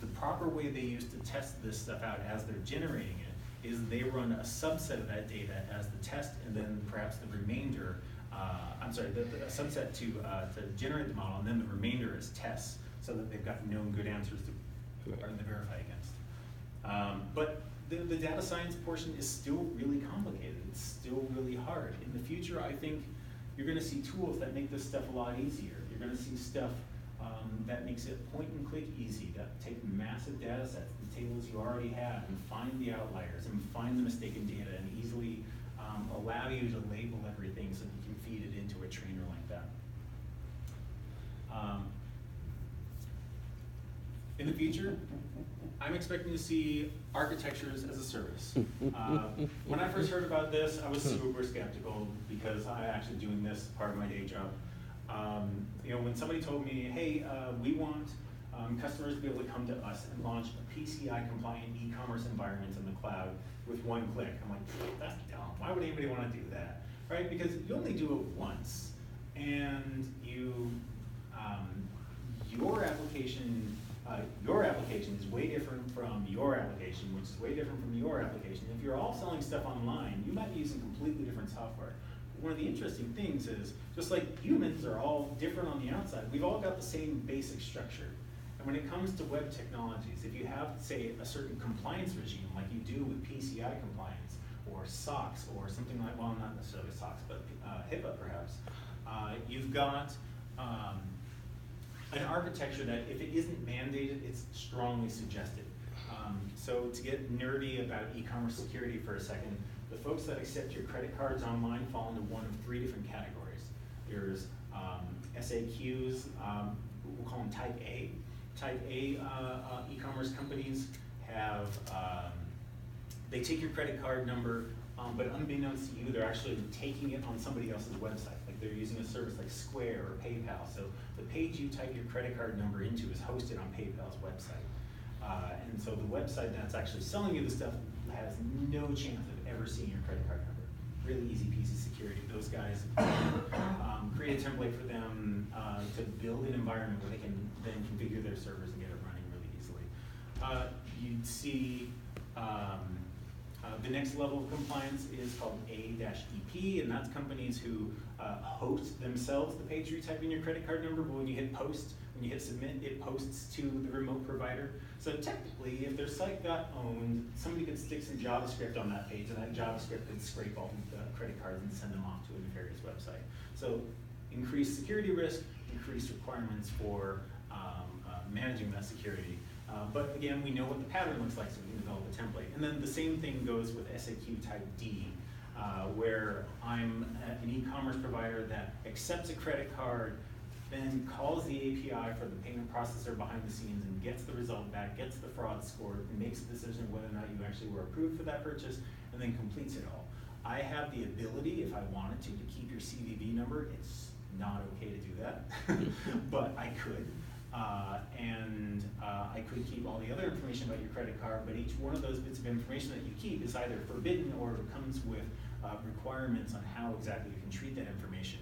Speaker 1: The proper way they use to test this stuff out as they're generating it is they run a subset of that data as the test, and then perhaps the remainder, a subset to generate the model, and then the remainder is tests, so that they've got known good answers to verify against. But the data science portion is still really complicated. It's still really hard. In the future, I think you're going to see tools that make this stuff a lot easier. You're going to see stuff that makes it point-and-click easy, that take massive data sets, the tables you already have, and find the outliers, and find the mistaken data, and easily allow you to label everything so that you can feed it into a trainer like that. In the future, I'm expecting to see architectures as a service. When I first heard about this, I was super skeptical because I'm actually doing this part of my day job. You know, when somebody told me, hey, we want customers to be able to come to us and launch a PCI-compliant e-commerce environment in the cloud with one click, I'm like, that's dumb. Why would anybody want to do that, right? Because you only do it once, and your application is way different from your application, which is way different from your application. If you're all selling stuff online, you might be using completely different software. One of the interesting things is, just like humans are all different on the outside, we've all got the same basic structure. And when it comes to web technologies, if you have, say, a certain compliance regime, like you do with PCI compliance, or SOX, or something like, well, not necessarily SOX, but HIPAA perhaps, you've got an architecture that, if it isn't mandated, it's strongly suggested. So to get nerdy about e-commerce security for a second, the folks that accept your credit cards online fall into one of 3 different categories. There's SAQs, we'll call them Type A. Type A e-commerce companies have, they take your credit card number, but unbeknownst to you, they're actually taking it on somebody else's website. Like they're using a service like Square or PayPal. So the page you type your credit card number into is hosted on PayPal's website. And so the website that's actually selling you the stuff has no chance of ever seeing your credit card number. Really easy piece of security. Those guys create a template for them to build an environment where they can then configure their servers and get it running really easily. You'd see the next level of compliance is called A-EP, and that's companies who host themselves the page where you type in your credit card number, but when you hit post, when you hit submit, it posts to the remote provider. So technically, if their site got owned, somebody could stick some JavaScript on that page, and that JavaScript could scrape all the credit cards and send them off to a nefarious website. So increased security risk, increased requirements for managing that security. But again, we know what the pattern looks like, so we can develop a template. And then the same thing goes with SAQ type D, where I'm an e-commerce provider that accepts a credit card, then calls the API for the payment processor behind the scenes and gets the result back, gets the fraud score, makes a decision whether or not you actually were approved for that purchase, and then completes it all. I have the ability, if I wanted to keep your CVV number. It's not okay to do that, but I could. I could keep all the other information about your credit card, but each one of those bits of information that you keep is either forbidden or comes with requirements on how exactly you can treat that information.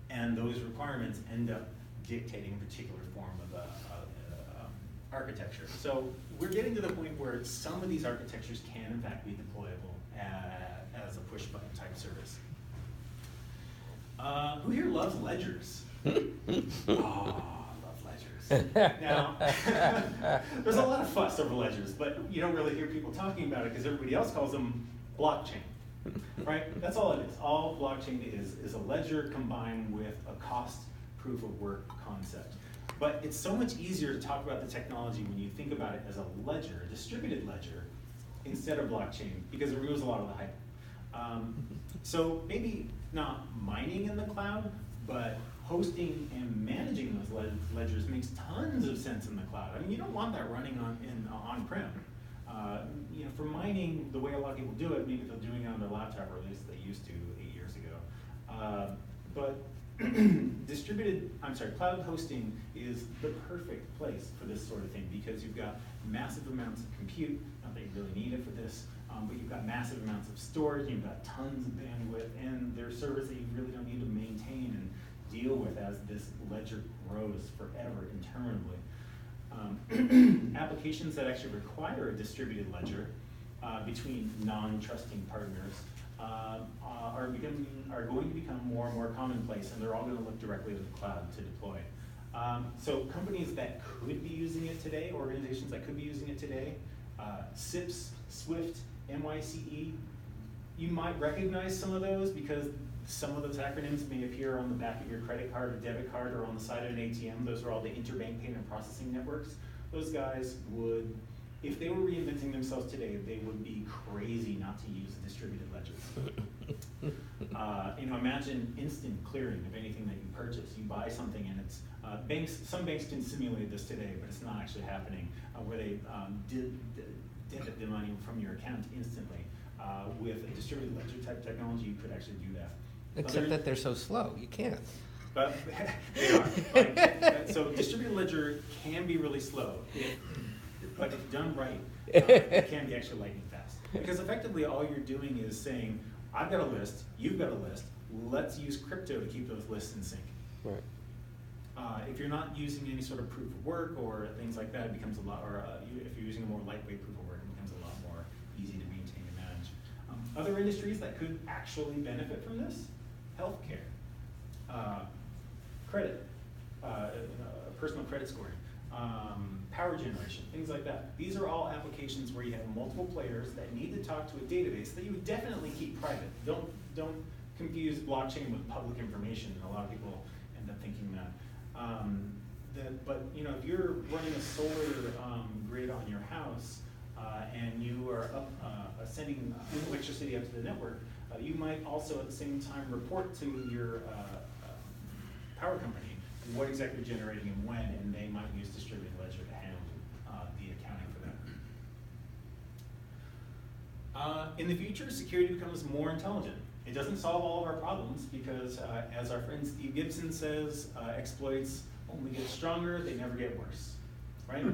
Speaker 1: And those requirements end up dictating a particular form of architecture. So we're getting to the point where some of these architectures can in fact be deployable as a push button type service. Who here loves ledgers? Oh, now, there's a lot of fuss over ledgers, but you don't really hear people talking about it because everybody else calls them blockchain, right? That's all it is. All blockchain is a ledger combined with a cost proof of work concept. But it's so much easier to talk about the technology when you think about it as a ledger, a distributed ledger, instead of blockchain, because it removes a lot of the hype. So maybe not mining in the cloud, but hosting and managing those ledgers makes tons of sense in the cloud. I mean, you don't want that running on-prem. For mining, the way a lot of people do it, maybe they're doing it on their laptop, or at least they used to 8 years ago. But cloud hosting is the perfect place for this sort of thing because you've got massive amounts of compute, not that you really need it for this, but you've got massive amounts of storage, you've got tons of bandwidth, and there are servers that you really don't need to maintain and deal with as this ledger grows forever interminably. Applications that actually require a distributed ledger between non-trusting partners are going to become more and more commonplace, and they're all going to look directly to the cloud to deploy. So companies that could be using it today, organizations that could be using it today, SIPs, SWIFT, NYCE, you might recognize some of those because some of those acronyms may appear on the back of your credit card or debit card or on the side of an ATM. Those are all the interbank payment processing networks. Those guys would, if they were reinventing themselves today, they would be crazy not to use distributed ledgers. Imagine instant clearing of anything that you purchase. You buy something and it's, some banks can simulate this today, but it's not actually happening, where they debit the money from your account instantly. With a distributed ledger type technology, you could actually do that.
Speaker 3: Except that they're so slow, you can't.
Speaker 1: But they are. So distributed ledger can be really slow, but if done right, it can be actually lightning fast. Because effectively all you're doing is saying, I've got a list, you've got a list, let's use crypto to keep those lists in sync.
Speaker 3: Right.
Speaker 1: If you're not using any sort of proof of work or things like that, it becomes a lot, or if you're using a more lightweight proof of work, it becomes a lot more easy to maintain and manage. Other industries that could actually benefit from this: healthcare, credit, personal credit scoring, power generation, things like that. These are all applications where you have multiple players that need to talk to a database that you would definitely keep private. Don't confuse blockchain with public information. A lot of people end up thinking that. But if you're running a solar grid on your house and you are sending electricity up to the network, you might also at the same time report to your power company what exactly you're generating and when, and they might use distributed ledger to handle the accounting for that. In the future, security becomes more intelligent. It doesn't solve all of our problems because, as our friend Steve Gibson says, exploits only get stronger, they never get worse, right?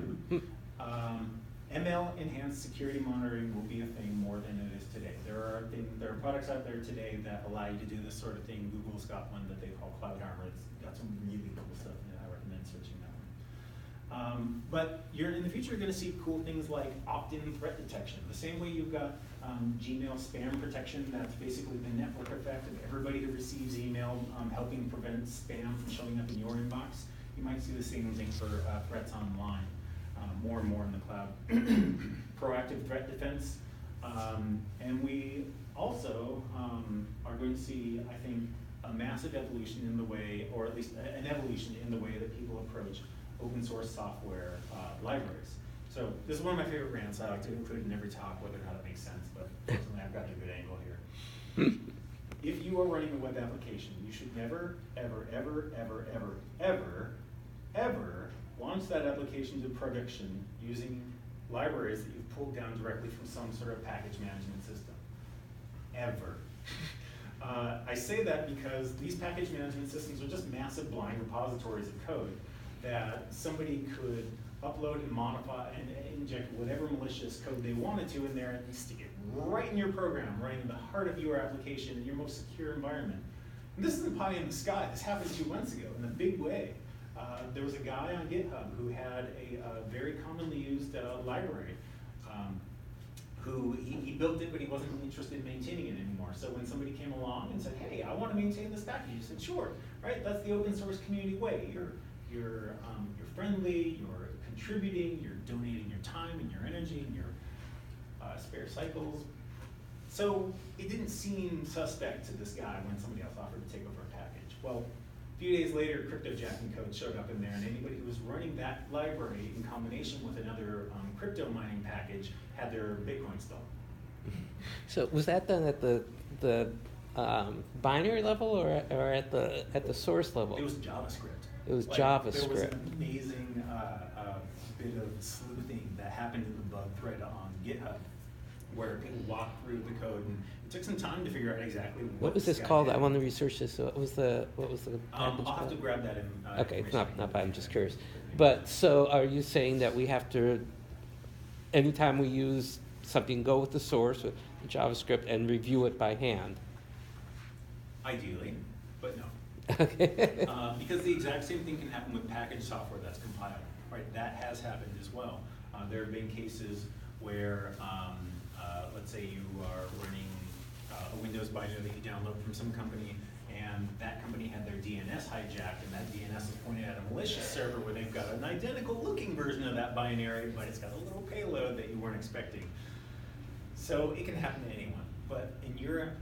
Speaker 1: ML-enhanced security monitoring will be a thing more than it is today. There are products out there today that allow you to do this sort of thing. Google's got one that they call Cloud Armor. It's got some really cool stuff in it. I recommend searching that one. But in the future, you're going to see cool things like opt-in threat detection. The same way you've got Gmail spam protection, that's basically the network effect of everybody who receives email helping prevent spam from showing up in your inbox. You might see the same thing for threats online, more and more in the cloud. Proactive threat defense. And we also are going to see, I think, a massive evolution in the way, or at least an evolution in the way that people approach open source software libraries. So this is one of my favorite rants. I like to include in every talk, whether or not it makes sense, but personally I've got a good angle here. If you are running a web application, you should never, ever, ever, ever, ever, ever, ever launch that application to production using libraries that you've pulled down directly from some sort of package management system. Ever. I say that because these package management systems are just massive blind repositories of code that somebody could upload and modify and inject whatever malicious code they wanted to in there and stick it right in your program, right in the heart of your application, in your most secure environment. And this isn't pie in the sky. This happened 2 months ago in a big way. There was a guy on GitHub who had a very commonly used library who he built it, but he wasn't interested in maintaining it anymore. So when somebody came along and said, hey, I want to maintain this package, he said, sure, right? That's the open source community way. You're friendly, you're contributing, you're donating your time and your energy and your spare cycles. So it didn't seem suspect to this guy when somebody else offered to take over a package. Well, a few days later, cryptojacking code showed up in there, and anybody who was running that library in combination with another crypto mining package had their Bitcoin stolen.
Speaker 3: So was that done at the binary level or at the source level?
Speaker 1: It was JavaScript.
Speaker 3: It was
Speaker 1: Like,
Speaker 3: JavaScript.
Speaker 1: There was an amazing bit of sleuthing that happened in the bug thread on GitHub, where people walked through the code, and it took some time to figure out exactly
Speaker 3: What was this
Speaker 1: guy
Speaker 3: called?
Speaker 1: did.
Speaker 3: I want to research this. So what was the package
Speaker 1: I'll have
Speaker 3: called?
Speaker 1: to grab that in.
Speaker 3: Okay, it's
Speaker 1: information.
Speaker 3: not bad. I'm just curious. But so, are you saying that we have to, anytime we use something, go with the source with JavaScript and review it by hand?
Speaker 1: Ideally, but no.
Speaker 3: Okay.
Speaker 1: Because the exact same thing can happen with package software that's compiled, right? That has happened as well. There have been cases where, let's say you are running a Windows binary that you download from some company, and that company had their DNS hijacked, and that DNS is pointed at a malicious server where they've got an identical looking version of that binary, but it's got a little payload that you weren't expecting. So it can happen to anyone, but in your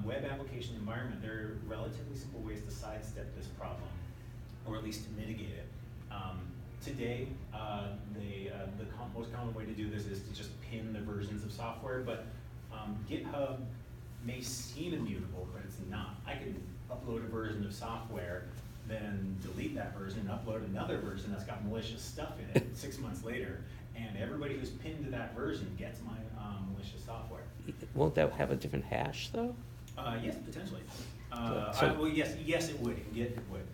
Speaker 1: web application environment, there are relatively simple ways to sidestep this problem, or at least to mitigate it. Today, the most common way to do this is to just pin the versions of software, but GitHub may seem immutable, but it's not. I could upload a version of software, then delete that version and upload another version that's got malicious stuff in it 6 months later, and everybody who's pinned to that version gets my malicious software.
Speaker 3: Won't that have a different hash though?
Speaker 1: Yes, potentially.
Speaker 3: So-
Speaker 1: Yes, it would. In Git, it would.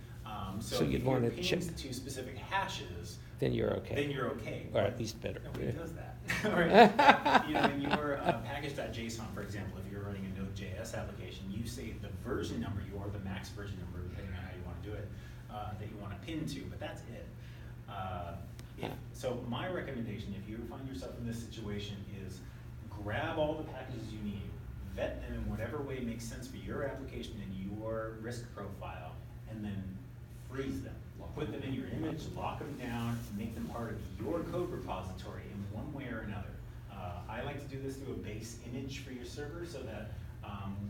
Speaker 3: So you'd
Speaker 1: if
Speaker 3: want
Speaker 1: you're
Speaker 3: to
Speaker 1: pinned
Speaker 3: check-
Speaker 1: to specific hashes,
Speaker 3: Then you're okay.
Speaker 1: then you're okay.
Speaker 3: Or at least better.
Speaker 1: Nobody does that. All right. You know, in your package.json, for example, if you're running a Node.js application, you say the version number, or the max version number, depending on how you want to do it, that you want to pin to, but that's it. So my recommendation, if you find yourself in this situation, is grab all the packages you need, vet them in whatever way makes sense for your application and your risk profile, and then freeze them. Put them in your image, lock them down, and make them part of your code repository in one way or another. I like to do this through a base image for your server, so that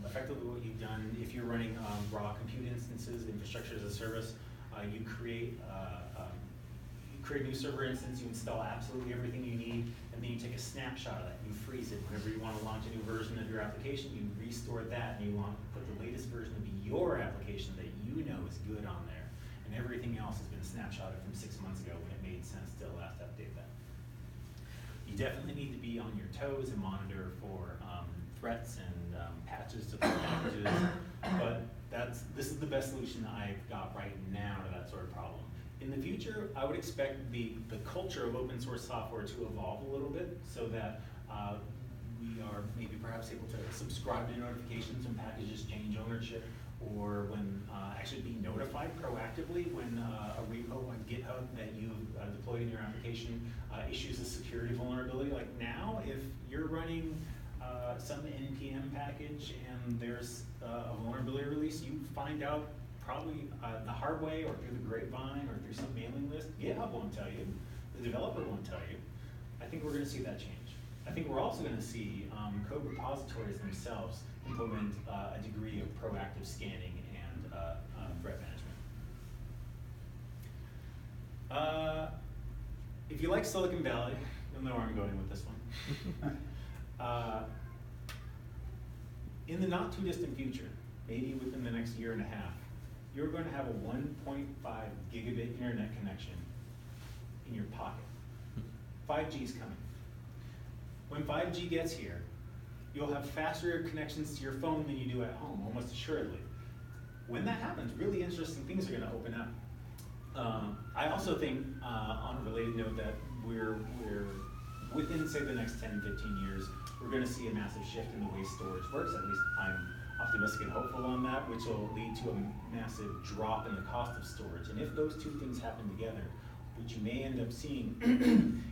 Speaker 1: effectively what you've done, if you're running raw compute instances, infrastructure as a service, you create a new server instance, you install absolutely everything you need, and then you take a snapshot of that, you freeze it. Whenever you want to launch a new version of your application, you restore that, and you want to put the latest version of your application that you know is good on there. And everything else has been snapshotted from 6 months ago when it made sense to last update that. You definitely need to be on your toes and monitor for threats and patches to the packages, but this is the best solution I've got right now to that sort of problem. In the future, I would expect the culture of open source software to evolve a little bit, so that we are maybe perhaps able to subscribe to notifications when packages change ownership, or when actually be notified proactively when a repo on GitHub that you've deployed in your application issues a security vulnerability. Like now, if you're running some NPM package and there's a vulnerability release, you find out probably the hard way, or through the grapevine, or through some mailing list. GitHub won't tell you. The developer won't tell you. I think we're going to see that change. I think we're also going to see code repositories themselves implement a degree of proactive scanning and threat If you like Silicon Valley, you'll know where I'm going with this one. In the not too distant future, maybe within the next year and a half, you're going to have a 1.5 gigabit internet connection in your pocket. 5G is coming. When 5G gets here, you'll have faster connections to your phone than you do at home, almost assuredly. When that happens, really interesting things are going to open up. I also think, on a related note, that we're within, say, the next 10, 15 years, we're going to see a massive shift in the way storage works. At least I'm optimistic and hopeful on that, which will lead to a massive drop in the cost of storage. And if those two things happen together, what you may end up seeing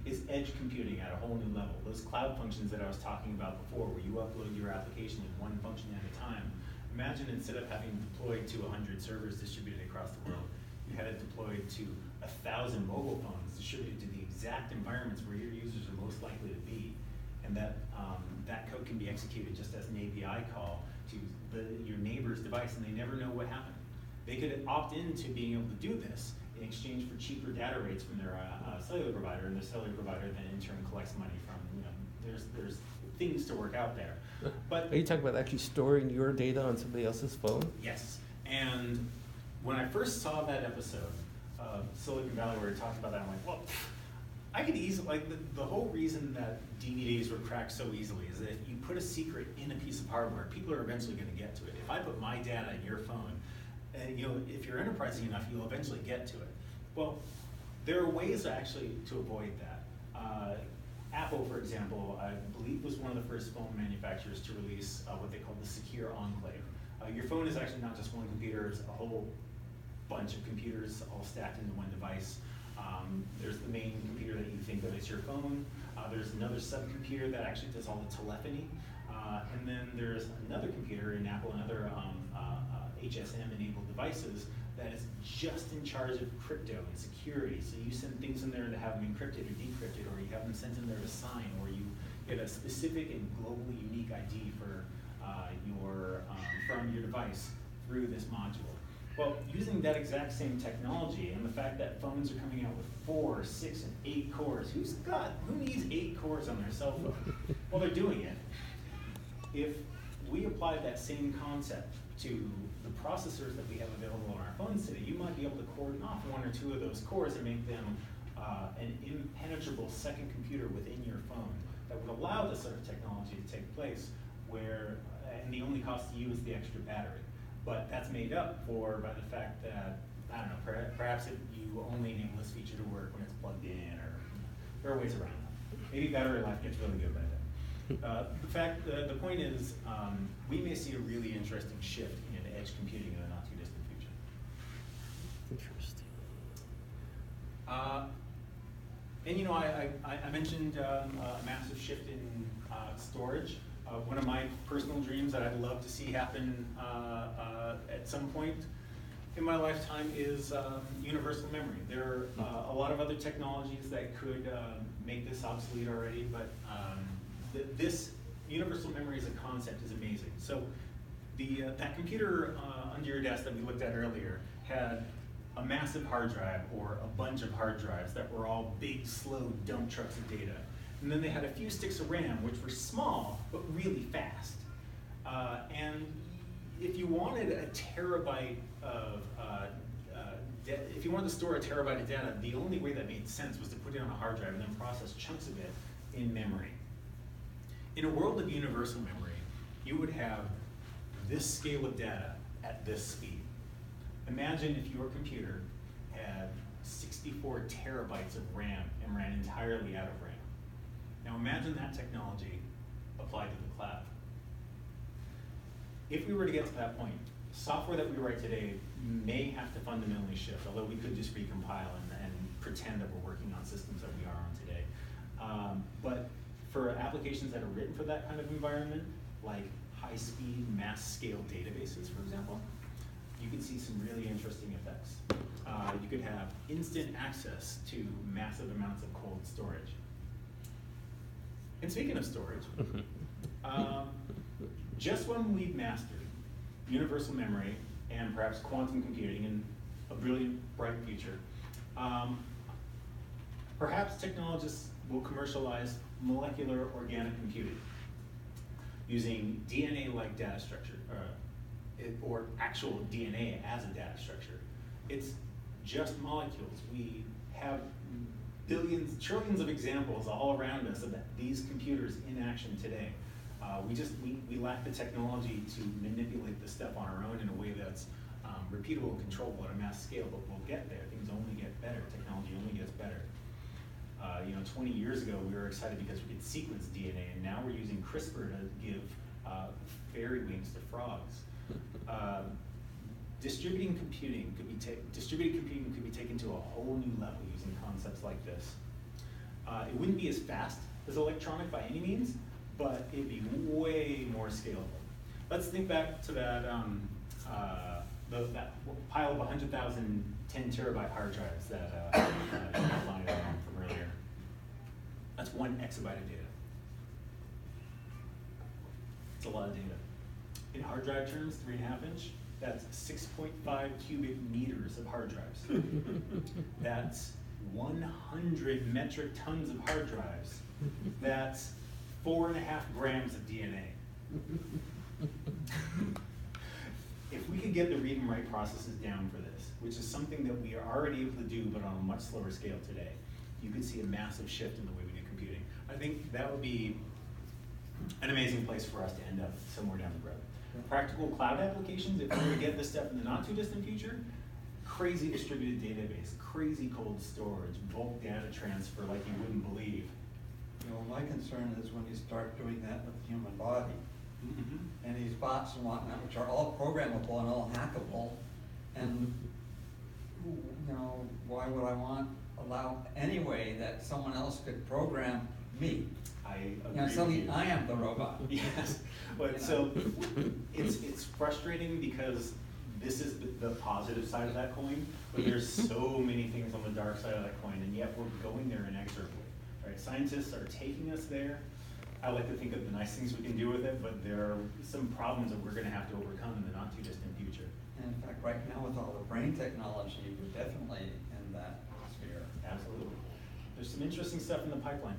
Speaker 1: is edge computing at a whole new level. Those cloud functions that I was talking about before, where you upload your application in one function at a time. Imagine instead of having deployed to 100 servers distributed across the world, you had it deployed to 1,000 mobile phones distributed to the exact environments where your users are most likely to be. And that code can be executed just as an API call to your neighbor's device, and they never know what happened. They could opt into being able to do this in exchange for cheaper data rates from their cellular provider, and their cellular provider then in turn collects money from, there's things to work out there. But
Speaker 3: Are you talking about actually storing your data on somebody else's phone?
Speaker 1: yes, and when I first saw that episode of Silicon Valley where it talked about that, I'm like, well, I could easily, like the whole reason that DVDs were cracked so easily is that if you put a secret in a piece of hardware, people are eventually going to get to it. If I put my data in your phone, if you're enterprising enough, you'll eventually get to it. Well, there are ways actually to avoid that. Apple, for example, I believe was one of the first phone manufacturers to release what they call the secure enclave. Your phone is actually not just one computer, it's a whole bunch of computers all stacked into one device. There's the main computer that you think of as your phone. There's another subcomputer that actually does all the telephony. And then there's another computer in Apple and other HSM-enabled devices that is just in charge of crypto and security. So you send things in there to have them encrypted or decrypted, or you have them sent in there to sign, or you get a specific and globally unique ID for from your device through this module. Well, using that exact same technology and the fact that phones are coming out with 4, 6, and 8 cores, who needs 8 cores on their cell phone? Well, they're doing it. If we applied that same concept to the processors that we have available on our phones today, you might be able to cordon off 1 or 2 of those cores and make them an impenetrable second computer within your phone that would allow this sort of technology to take place where, and the only cost to you is the extra battery. But that's made up for by the fact that, I don't know, perhaps you only enable this feature to work when it's plugged in, or there are ways around that. Maybe battery life gets really good by then. The point is, we may see a really interesting shift in edge computing in the not too distant future.
Speaker 3: Interesting.
Speaker 1: And I mentioned a massive shift in storage. One of my personal dreams that I'd love to see happen at some point in my lifetime is universal memory. There are a lot of other technologies that could make this obsolete already, but this universal memory as a concept is amazing. So that computer under your desk that we looked at earlier had a massive hard drive or a bunch of hard drives that were all big, slow dump trucks of data. And then they had a few sticks of RAM, which were small, but really fast. And if you wanted a terabyte of, if you wanted to store a terabyte of data, the only way that made sense was to put it on a hard drive and then process chunks of it in memory. In a world of universal memory, you would have this scale of data at this speed. Imagine if your computer had 64 terabytes of RAM and ran entirely out of RAM. Now imagine that technology applied to the cloud. If we were to get to that point, software that we write today may have to fundamentally shift, although we could just recompile and pretend that we're working on systems that we are on today. But for applications that are written for that kind of environment, like high-speed, mass-scale databases, for example, you could see some really interesting effects. You could have instant access to massive amounts of cold storage. And speaking of storage, just when we've mastered universal memory and perhaps quantum computing in a brilliant, bright future, Perhaps technologists will commercialize molecular organic computing using DNA-like data structure, or actual DNA as a data structure. It's just molecules. We have billions, trillions of examples all around us of these computers in action today. We lack the technology to manipulate this stuff on our own in a way that's repeatable and controllable at a mass scale, but we'll get there. Things only get better. Technology only gets better. 20 years ago, we were excited because we could sequence DNA, and now we're using CRISPR to give fairy wings to frogs. Distributed computing could be taken to a whole new level using concepts like this. It wouldn't be as fast as electronic by any means, but it'd be way more scalable. Let's think back to that that pile of 100,000 10 terabyte hard drives that you outlined from earlier. That's 1 exabyte of data. It's a lot of data. In hard drive terms, 3.5 inch, that's 6.5 cubic meters of hard drives. That's 100 metric tons of hard drives. That's 4.5 grams of DNA. If we could get the read and write processes down for this, which is something that we are already able to do, but on a much slower scale today, you could see a massive shift in the way we do computing. I think that would be an amazing place for us to end up somewhere down the road. Practical cloud applications, if we were to get this stuff in the not too distant future, crazy distributed database, crazy cold storage, bulk data transfer like you wouldn't believe.
Speaker 4: You know, my concern is when you start doing that with the human body, and these bots and whatnot, which are all programmable and all hackable, and you know, why would I allow anyway that someone else could program me?
Speaker 1: I agree.
Speaker 4: You know, suddenly I am the robot.
Speaker 1: Yes, but so it's frustrating because this is the positive side of that coin, but there's so many things on the dark side of that coin, and yet we're going there inexorably. Right? Scientists are taking us there. I like to think of the nice things we can do with it, but there are some problems that we're going to have to overcome in the not too distant future.
Speaker 4: And in fact, right now with all the brain technology, we're definitely in that sphere.
Speaker 1: Absolutely. There's some interesting stuff in the pipeline.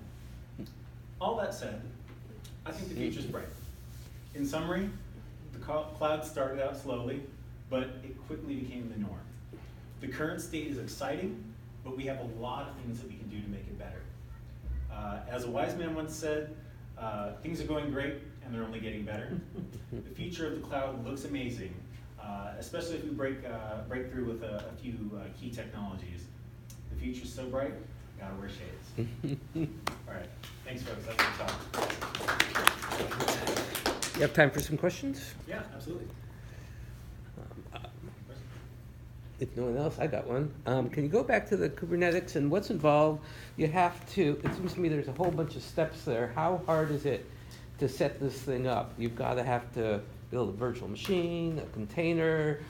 Speaker 1: All that said, I think the future's bright. In summary, the cloud started out slowly, but it quickly became the norm. The current state is exciting, but we have a lot of things that we can do to make it better. As a wise man once said, things are going great and they're only getting better. The future of the cloud looks amazing, especially if we break through with a few key technologies. The future's so bright, gotta wear shades. All right, thanks folks, that's my talk.
Speaker 3: You have time for some questions?
Speaker 1: Yeah, absolutely.
Speaker 3: If no one else, I got one. Can you go back to the Kubernetes and what's involved? You have to, it seems to me there's a whole bunch of steps there. How hard is it to set this thing up? You've got to have to build a virtual machine, a container,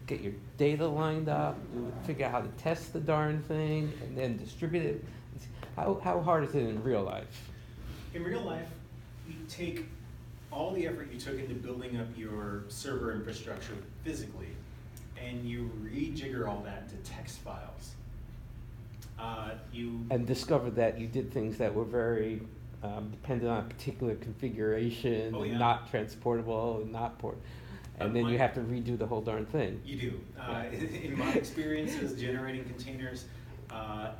Speaker 3: get your data lined up, figure out how to test the darn thing, and then distribute it. How hard is it in real life?
Speaker 1: In real life, you take all the effort you took into building up your server infrastructure physically, and you rejigger all that into text files.
Speaker 3: And discovered that you did things that were very dependent on a particular configuration, and not transportable, and not and then you have to redo the whole darn thing.
Speaker 1: You do. In my experiences generating containers,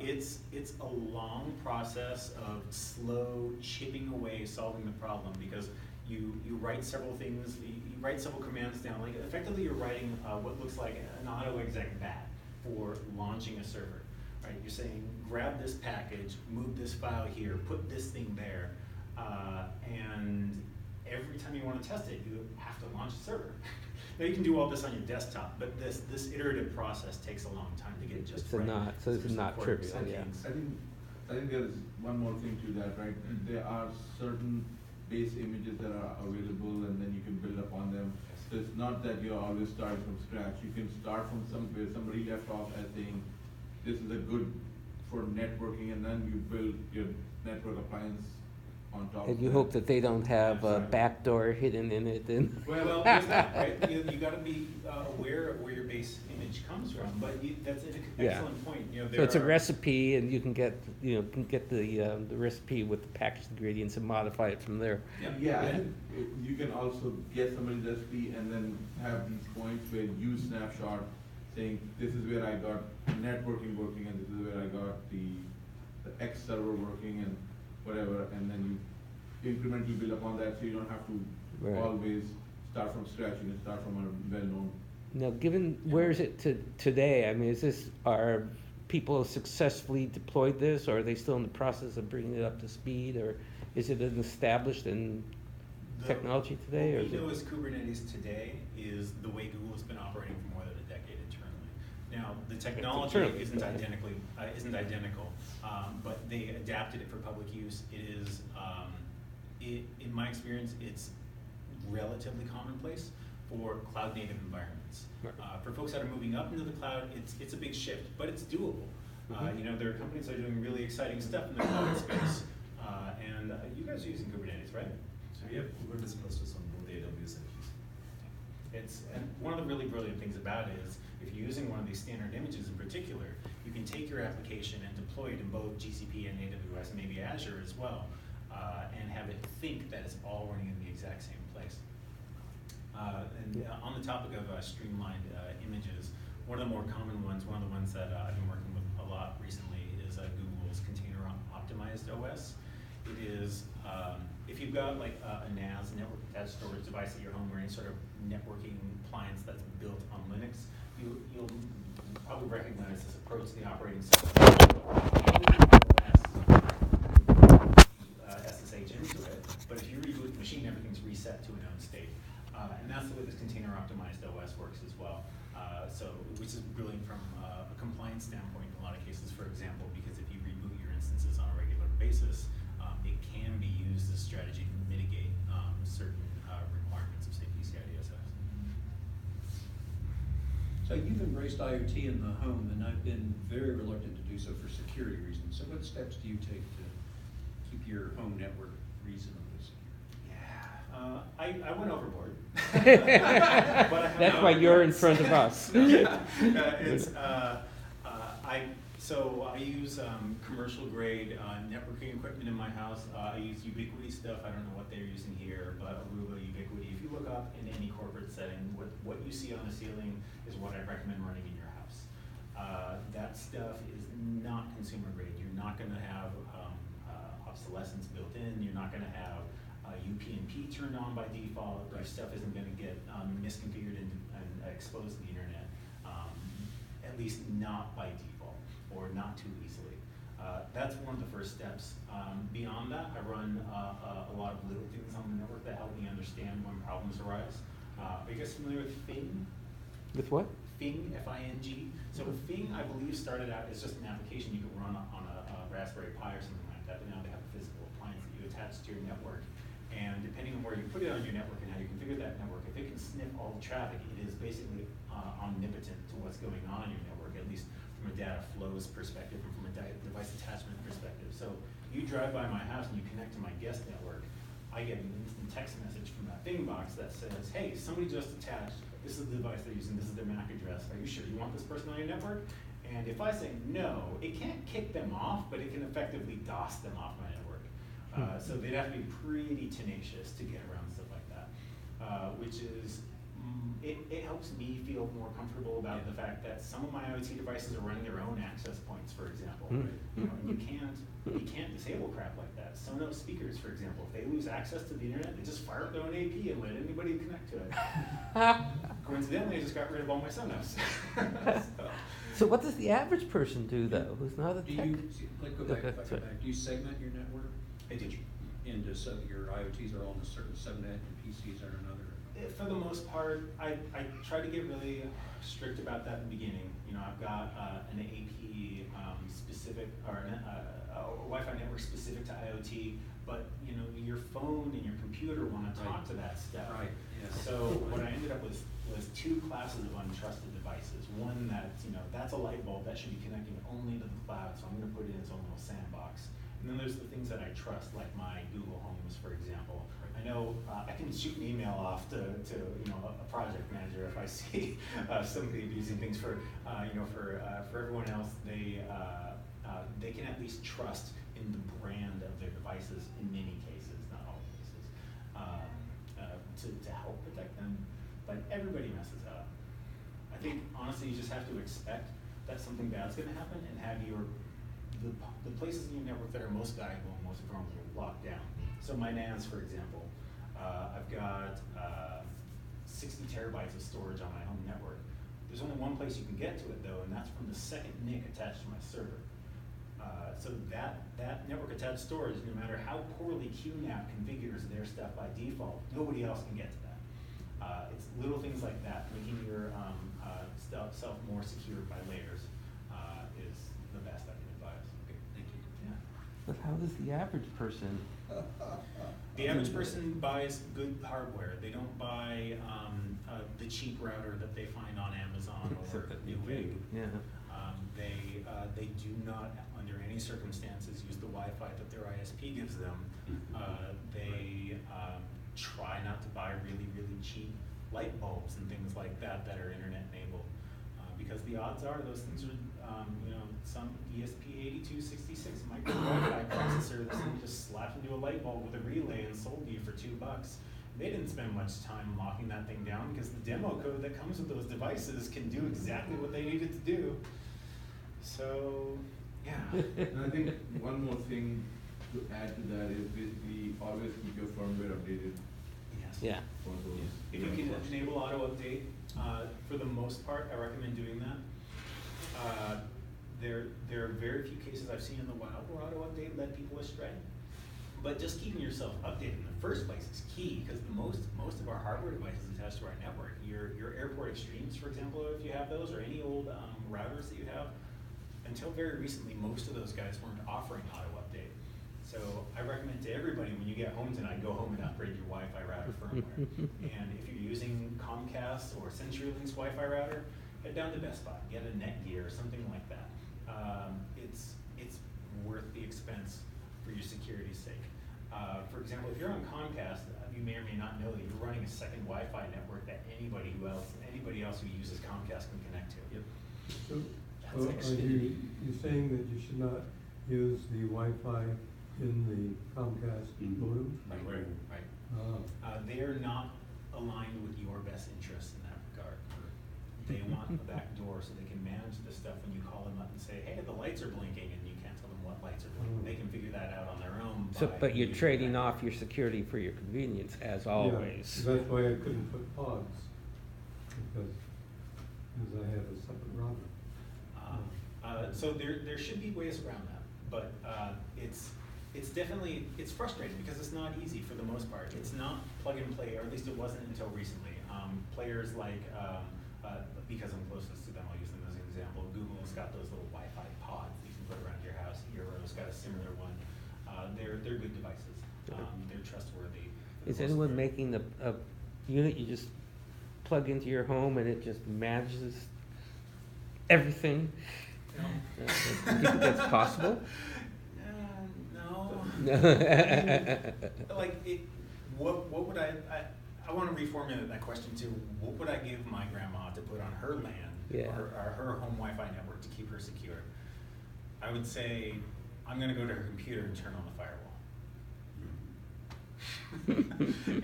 Speaker 1: it's a long process of slow chipping away solving the problem, because you write several things, you write several commands down. Like effectively you're writing what looks like an auto-exec bat for launching a server. Right? You're saying grab this package, move this file here, put this thing there, and every time you want to test it, you have to launch a server. Now you can do all this on your desktop, but this iterative process takes a long time to get just right.
Speaker 3: So it's not trivial. Yeah.
Speaker 7: I think there is one more thing to that, right? There are certain base images that are available, and then you can build upon them. So it's not that you're always starting from scratch. You can start from somewhere somebody left off as saying, this is a good for networking, and then you build your network appliance on top.
Speaker 3: And
Speaker 7: of
Speaker 3: you
Speaker 7: that.
Speaker 3: hope that they don't have a
Speaker 1: Exactly.
Speaker 3: backdoor hidden in it and.
Speaker 1: Well, there's that, right? You gotta be aware of where your base image comes from, but that's an
Speaker 3: Yeah.
Speaker 1: excellent point, you know,
Speaker 3: So
Speaker 1: there
Speaker 3: it's a
Speaker 1: are-
Speaker 3: recipe and you can get, the recipe with the packaged ingredients and modify it from there.
Speaker 7: Yeah, I think you can also get somebody's recipe and then have these points where you snapshot saying, this is where I got networking working and this is where I got the X server working and whatever, and then you incrementally build upon that, so you don't have to
Speaker 3: Right.
Speaker 7: always start from scratch, you can start from a well-known.
Speaker 3: Now, given, where is it today? I mean, are people successfully deployed this, or are they still in the process of bringing it up to speed, or is it an established technology today? Or
Speaker 1: What
Speaker 3: is
Speaker 1: we
Speaker 3: it?
Speaker 1: know as Kubernetes today is the way Google's been operating for more than a decade internally. Now, the technology
Speaker 3: internally,
Speaker 1: isn't
Speaker 3: okay.
Speaker 1: identical, but they adapted it for public use. It is, in my experience, it's relatively commonplace for cloud-native environments.
Speaker 3: Right.
Speaker 1: For folks that are moving up into the cloud, it's a big shift, but it's doable.
Speaker 3: Mhm.
Speaker 1: You know, there are companies that are doing really exciting stuff in the cloud space, and you guys are using Kubernetes, right?
Speaker 8: So we have Kubernetes clusters on both AWS and GCP.
Speaker 1: And one of the really brilliant things about it is, if you're using one of these standard images in particular, you can take your application and deploy it in both GCP and AWS, maybe Azure as well, and have it think that it's all running in the exact same place. On the topic of streamlined images, one of the more common ones, one of the ones that I've been working with a lot recently is Google's container optimized OS. It is, if you've got like a NAS, network attached storage device at your home, or any sort of networking appliance that's built on Linux, you'll probably recognize this approach to the operating system. SSH into it, but if you reboot the machine, everything's reset to a known state. And that's the way this container optimized OS works as well. Which is brilliant from a compliance standpoint in a lot of cases, for example, because if you reboot your instances on a regular basis, it can be used as a strategy to mitigate certain requirements of say PCI DSS.
Speaker 2: So you've embraced IoT in the home, and I've been very reluctant to do so for security reasons. So what steps do you take to keep your home network reasonably secure?
Speaker 1: Yeah, I went overboard. But I have
Speaker 3: That's
Speaker 1: no
Speaker 3: why you're in
Speaker 1: regrets.
Speaker 3: front of us.
Speaker 1: So I use commercial grade networking equipment in my house. I use Ubiquiti stuff. I don't know what they're using here, but Aruba, Ubiquiti. If you look up in any corporate setting, what you see on the ceiling is what I recommend running in your house. That stuff is not consumer grade. You're not going to have obsolescence built in. You're not going to have UPnP turned on by default. Your stuff isn't going to get misconfigured and exposed to the internet, at least not by default, or not too easily. That's one of the first steps. Beyond that, I run a lot of little things on the network that help me understand when problems arise. Are you guys familiar with Fing?
Speaker 3: With what?
Speaker 1: Fing, F-I-N-G. So Fing, I believe, started out as just an application you could run on a Raspberry Pi or something like that, but now they have a physical appliance that you attach to your network. And depending on where you put it on your network and how you configure that network, if it can sniff all the traffic, it is basically omnipotent to what's going on in your network, at least from a data flows perspective and from a device attachment perspective. So you drive by my house and you connect to my guest network, I get an instant text message from that Bing box that says, hey, somebody just attached, this is the device they're using, this is their MAC address, are you sure you want this person on your network? And if I say no, it can't kick them off, but it can effectively DOS them off my network. So they'd have to be pretty tenacious to get around stuff like that, which is, it helps me feel more comfortable about the fact that some of my IoT devices are running their own access points, for example.
Speaker 3: Mm.
Speaker 1: You know, and you can't disable crap like that. Sonos speakers, for example, if they lose access to the internet, they just fire up their own AP and let anybody connect to it. Coincidentally, I just got rid of all my Sonos.
Speaker 3: So what does the average person do though, who's not a
Speaker 2: Do
Speaker 3: tech?
Speaker 2: you, go back,
Speaker 3: Sorry.
Speaker 2: do you segment your network
Speaker 1: I do.
Speaker 2: into your IoTs are all in a certain subnet and PCs are another?
Speaker 1: For the most part, I try to get really strict about that in the beginning. You know, I've got an AP specific, or a Wi-Fi network specific to IoT, but you know, your phone and your computer want to talk to that stuff.
Speaker 2: Right, yes.
Speaker 1: So what I ended up with was two classes of untrusted devices. One that, you know, that's a light bulb that should be connecting only to the cloud, so I'm going to put it in its own little sandbox. And then there's the things that I trust, like my Google Homes, for example. I know I can shoot an email off to a project manager if I see somebody abusing things. For everyone else, they can at least trust in the brand of their devices in many cases, not all cases, to help protect them. But everybody messes up. I think honestly, you just have to expect that something bad's going to happen and have the places in your network that are most valuable and most vulnerable locked down. So my NAS, for example, I've got 60 terabytes of storage on my home network. There's only one place you can get to it though, and that's from the second NIC attached to my server. So that network attached storage, no matter how poorly QNAP configures their stuff by default, nobody else can get to that. It's little things like that, making your self more secure by layers is the best I can advise. Okay, thank you. Yeah.
Speaker 3: But how does the average person?
Speaker 1: The average person buys good hardware. They don't buy the cheap router that they find on Amazon or Newegg.
Speaker 3: Yeah.
Speaker 1: They do not, under any circumstances, use the Wi-Fi that their ISP gives them. They try not to buy really, really cheap light bulbs and things like that that are internet enabled. Because the odds are those things are, some ESP8266 micro Wi-Fi processor that someone just slapped into a light bulb with a relay and sold you for $2. They didn't spend much time locking that thing down because the demo code that comes with those devices can do exactly what they need it to do. So, yeah.
Speaker 7: And I think one more thing to add to that is basically always keep your firmware updated.
Speaker 1: Yes.
Speaker 3: Yeah.
Speaker 7: For those.
Speaker 1: If you can enable auto update, for the most part, I recommend doing that. There are very few cases I've seen in the wild where auto update led people astray. But just keeping yourself updated in the first place is key, because most of our hardware devices attached to our network, your airport extremes, for example, if you have those, or any old routers that you have, until very recently, most of those guys weren't offering auto update. So I recommend to everybody, when you get home tonight, go home and upgrade your Wi-Fi router firmware. And if you're using Comcast or CenturyLink's Wi-Fi router, head down to Best Buy, get a Netgear or something like that. It's worth the expense for your security's sake. For example, if you're on Comcast, you may or may not know that you're running a second Wi-Fi network that anybody else who uses Comcast can connect to.
Speaker 5: Yep. So,
Speaker 1: That's
Speaker 5: are you saying that you should not use the Wi-Fi in the Comcast modem?
Speaker 1: Right. They are not aligned with your best interests in that regard. They want a back door so they can manage the stuff when you call them up and say, hey, the lights are blinking, and you can't tell them what lights are blinking. They can figure that out on their own.
Speaker 3: So, but you're trading off your security for your convenience, as always.
Speaker 5: Yeah, that's why I couldn't put pods, because I have a separate router.
Speaker 1: So there should be ways around that, but it's definitely, it's frustrating because it's not easy for the most part. It's not plug and play, or at least it wasn't until recently. Players like, because I'm closest to them, I'll use them as an example. Google's got those little Wi-Fi pods you can put around your house. Eero's got a similar one. They're good devices. They're trustworthy.
Speaker 3: Is anyone making a unit you just plug into your home and it just manages everything?
Speaker 1: No.
Speaker 3: Do you think that's possible?
Speaker 1: No. Like, what would I want to reformulate that question to, what would I give my grandma to put on her land,
Speaker 3: Yeah.
Speaker 1: or her home Wi-Fi network to keep her secure? I would say, I'm going to go to her computer and turn on the firewall.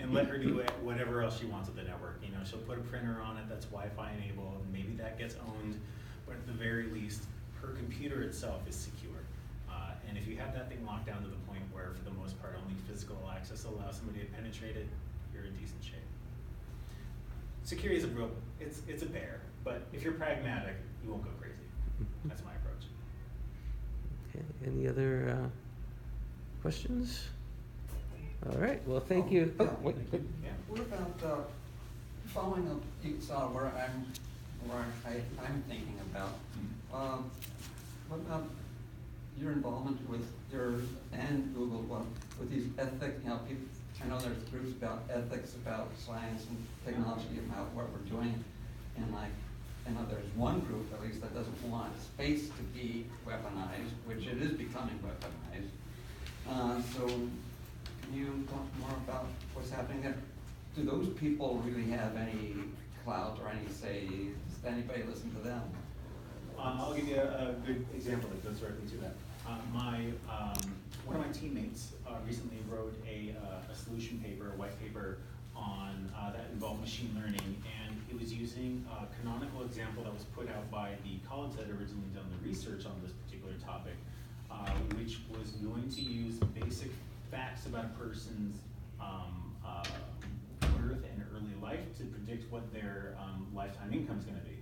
Speaker 1: And let her do whatever else she wants with the network. She'll put a printer on it that's Wi-Fi enabled, and maybe that gets owned, but at the very least, her computer itself is secure. And if you have that thing locked down to the point where, for the most part, only physical access allows somebody to penetrate it, you're in decent shape. Security is it's a bear, but if you're pragmatic, you won't go crazy. That's my approach.
Speaker 3: Okay, any other questions? All right, well, thank you.
Speaker 4: Yeah.
Speaker 3: Oh, wait.
Speaker 1: Yeah.
Speaker 4: What about following up, you saw where I'm thinking about? What about your involvement with and Google, with these ethics? People, I know there's groups about ethics, about science and technology, about what we're doing, and I know there's one group at least that doesn't want space to be weaponized, which it is becoming weaponized. So can you talk more about what's happening there? Do those people really have any clout or any say? Does anybody listen to them?
Speaker 1: I'll give you a good example that goes directly to that. One of my teammates recently wrote a solution paper, a white paper on that involved machine learning, and it was using a canonical example that was put out by the college that had originally done the research on this particular topic, which was going to use basic facts about a person's birth and early life to predict what their lifetime income is going to be.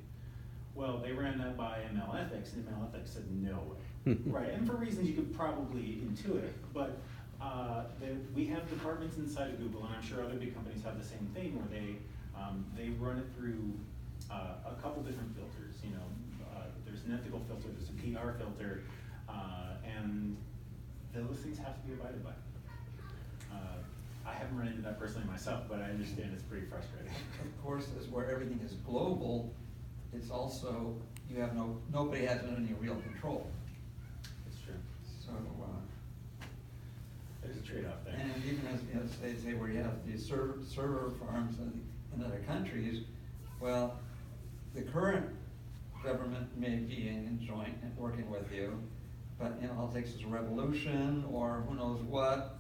Speaker 1: Well, they ran that by MLethics, and MLethics said no way. Right, and for reasons you could probably intuit, but we have departments inside of Google, and I'm sure other big companies have the same thing, where they run it through a couple different filters. You know, there's an ethical filter, there's a PR filter, and those things have to be abided by. I haven't run into that personally myself, but I understand it's pretty frustrating.
Speaker 4: Of course, as where everything is global, it's also, you have nobody has any real control.
Speaker 1: It's true.
Speaker 4: So,
Speaker 1: There's a trade-off there.
Speaker 4: and even as they say, where you have these server farms in other countries, well, the current government may be in joint and working with you, but all it takes is a revolution or who knows what.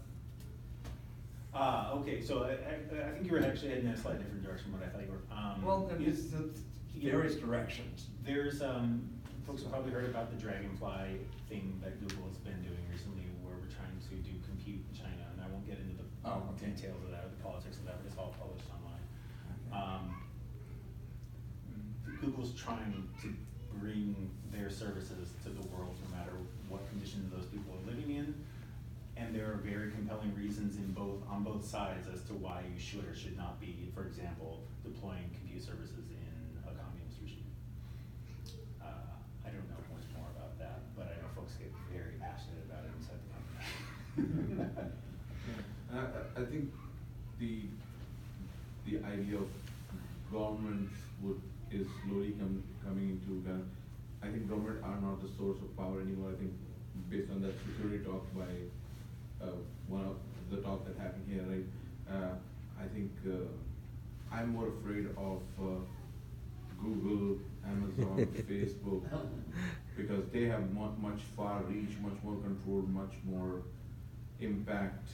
Speaker 1: Okay, so I think you were actually heading in a slightly different direction than what I thought you were.
Speaker 4: Well, it's various directions.
Speaker 1: There's, folks have probably heard about the Dragonfly thing that Google has been doing recently, where we're trying to do compute in China, and I won't get into the details of that or the politics of that, but it's all published online. Google's trying to bring their services to the world, no matter what conditions those people are living in. And there are very compelling reasons on both sides as to why you should or should not be, for example, deploying compute services in a communist regime. I don't know much more about that, but I know folks get very passionate about it inside the company.
Speaker 7: I think the idea of government is slowly coming into kind of, I think government are not the source of power anymore. I think based on that security talk by one of the talk that happened here, right? I think I'm more afraid of Google, Amazon, Facebook, because they have much far reach, much more control, much more impact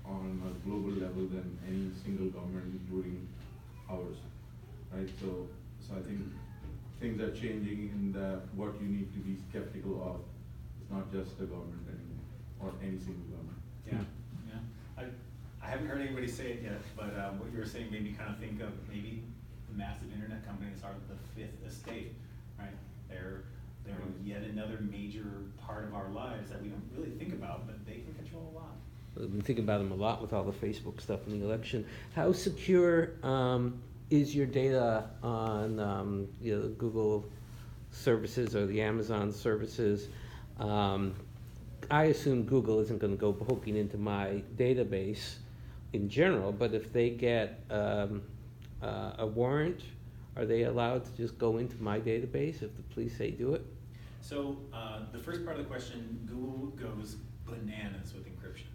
Speaker 7: on a global level than any single government, including ours, right? So I think things are changing in what you need to be skeptical of. It's not just the government anymore, or any single government.
Speaker 1: Yeah. I haven't heard anybody say it yet, but what you were saying made me kind of think of maybe the massive internet companies are the fifth estate, right? They're yet another major part of our lives that we don't really think about, but they can control a lot.
Speaker 3: I've been thinking about them a lot with all the Facebook stuff in the election. How secure is your data on the Google services or the Amazon services? I assume Google isn't going to go poking into my database in general, but if they get a warrant, are they allowed to just go into my database if the police say do it?
Speaker 1: So the first part of the question, Google goes bananas with encryption.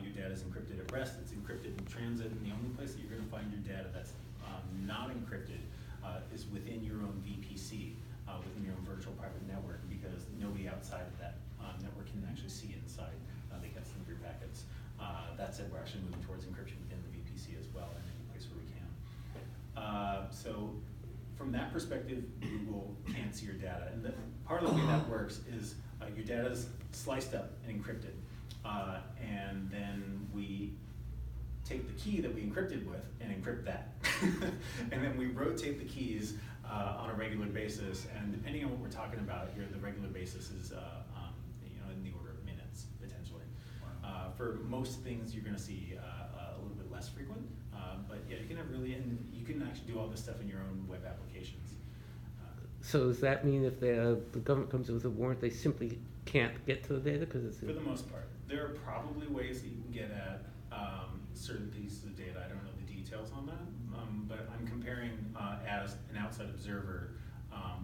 Speaker 1: Your data is encrypted at rest, it's encrypted in transit, and the only place that you're going to find your data that's not encrypted is within your own VPC, within your own virtual private network, because nobody outside of that network can actually see inside. They get some of your packets. That said, we're actually moving towards encryption within the VPC as well, in any place where we can. So from that perspective, Google can't see your data. And part of the way that works is your data is sliced up and encrypted. And then we take the key that we encrypted with and encrypt that. And then we rotate the keys on a regular basis. And depending on what we're talking about here, the regular basis is in the order of minutes, potentially. For most things, you're going to see a little bit less frequent. But yeah, you can have and you can actually do all this stuff in your own web applications.
Speaker 3: So does that mean if the government comes in with a warrant, they simply can't get to the data because it's
Speaker 1: for the most part? There are probably ways that you can get at certain pieces of data. I don't know the details on that, but I'm comparing as an outside observer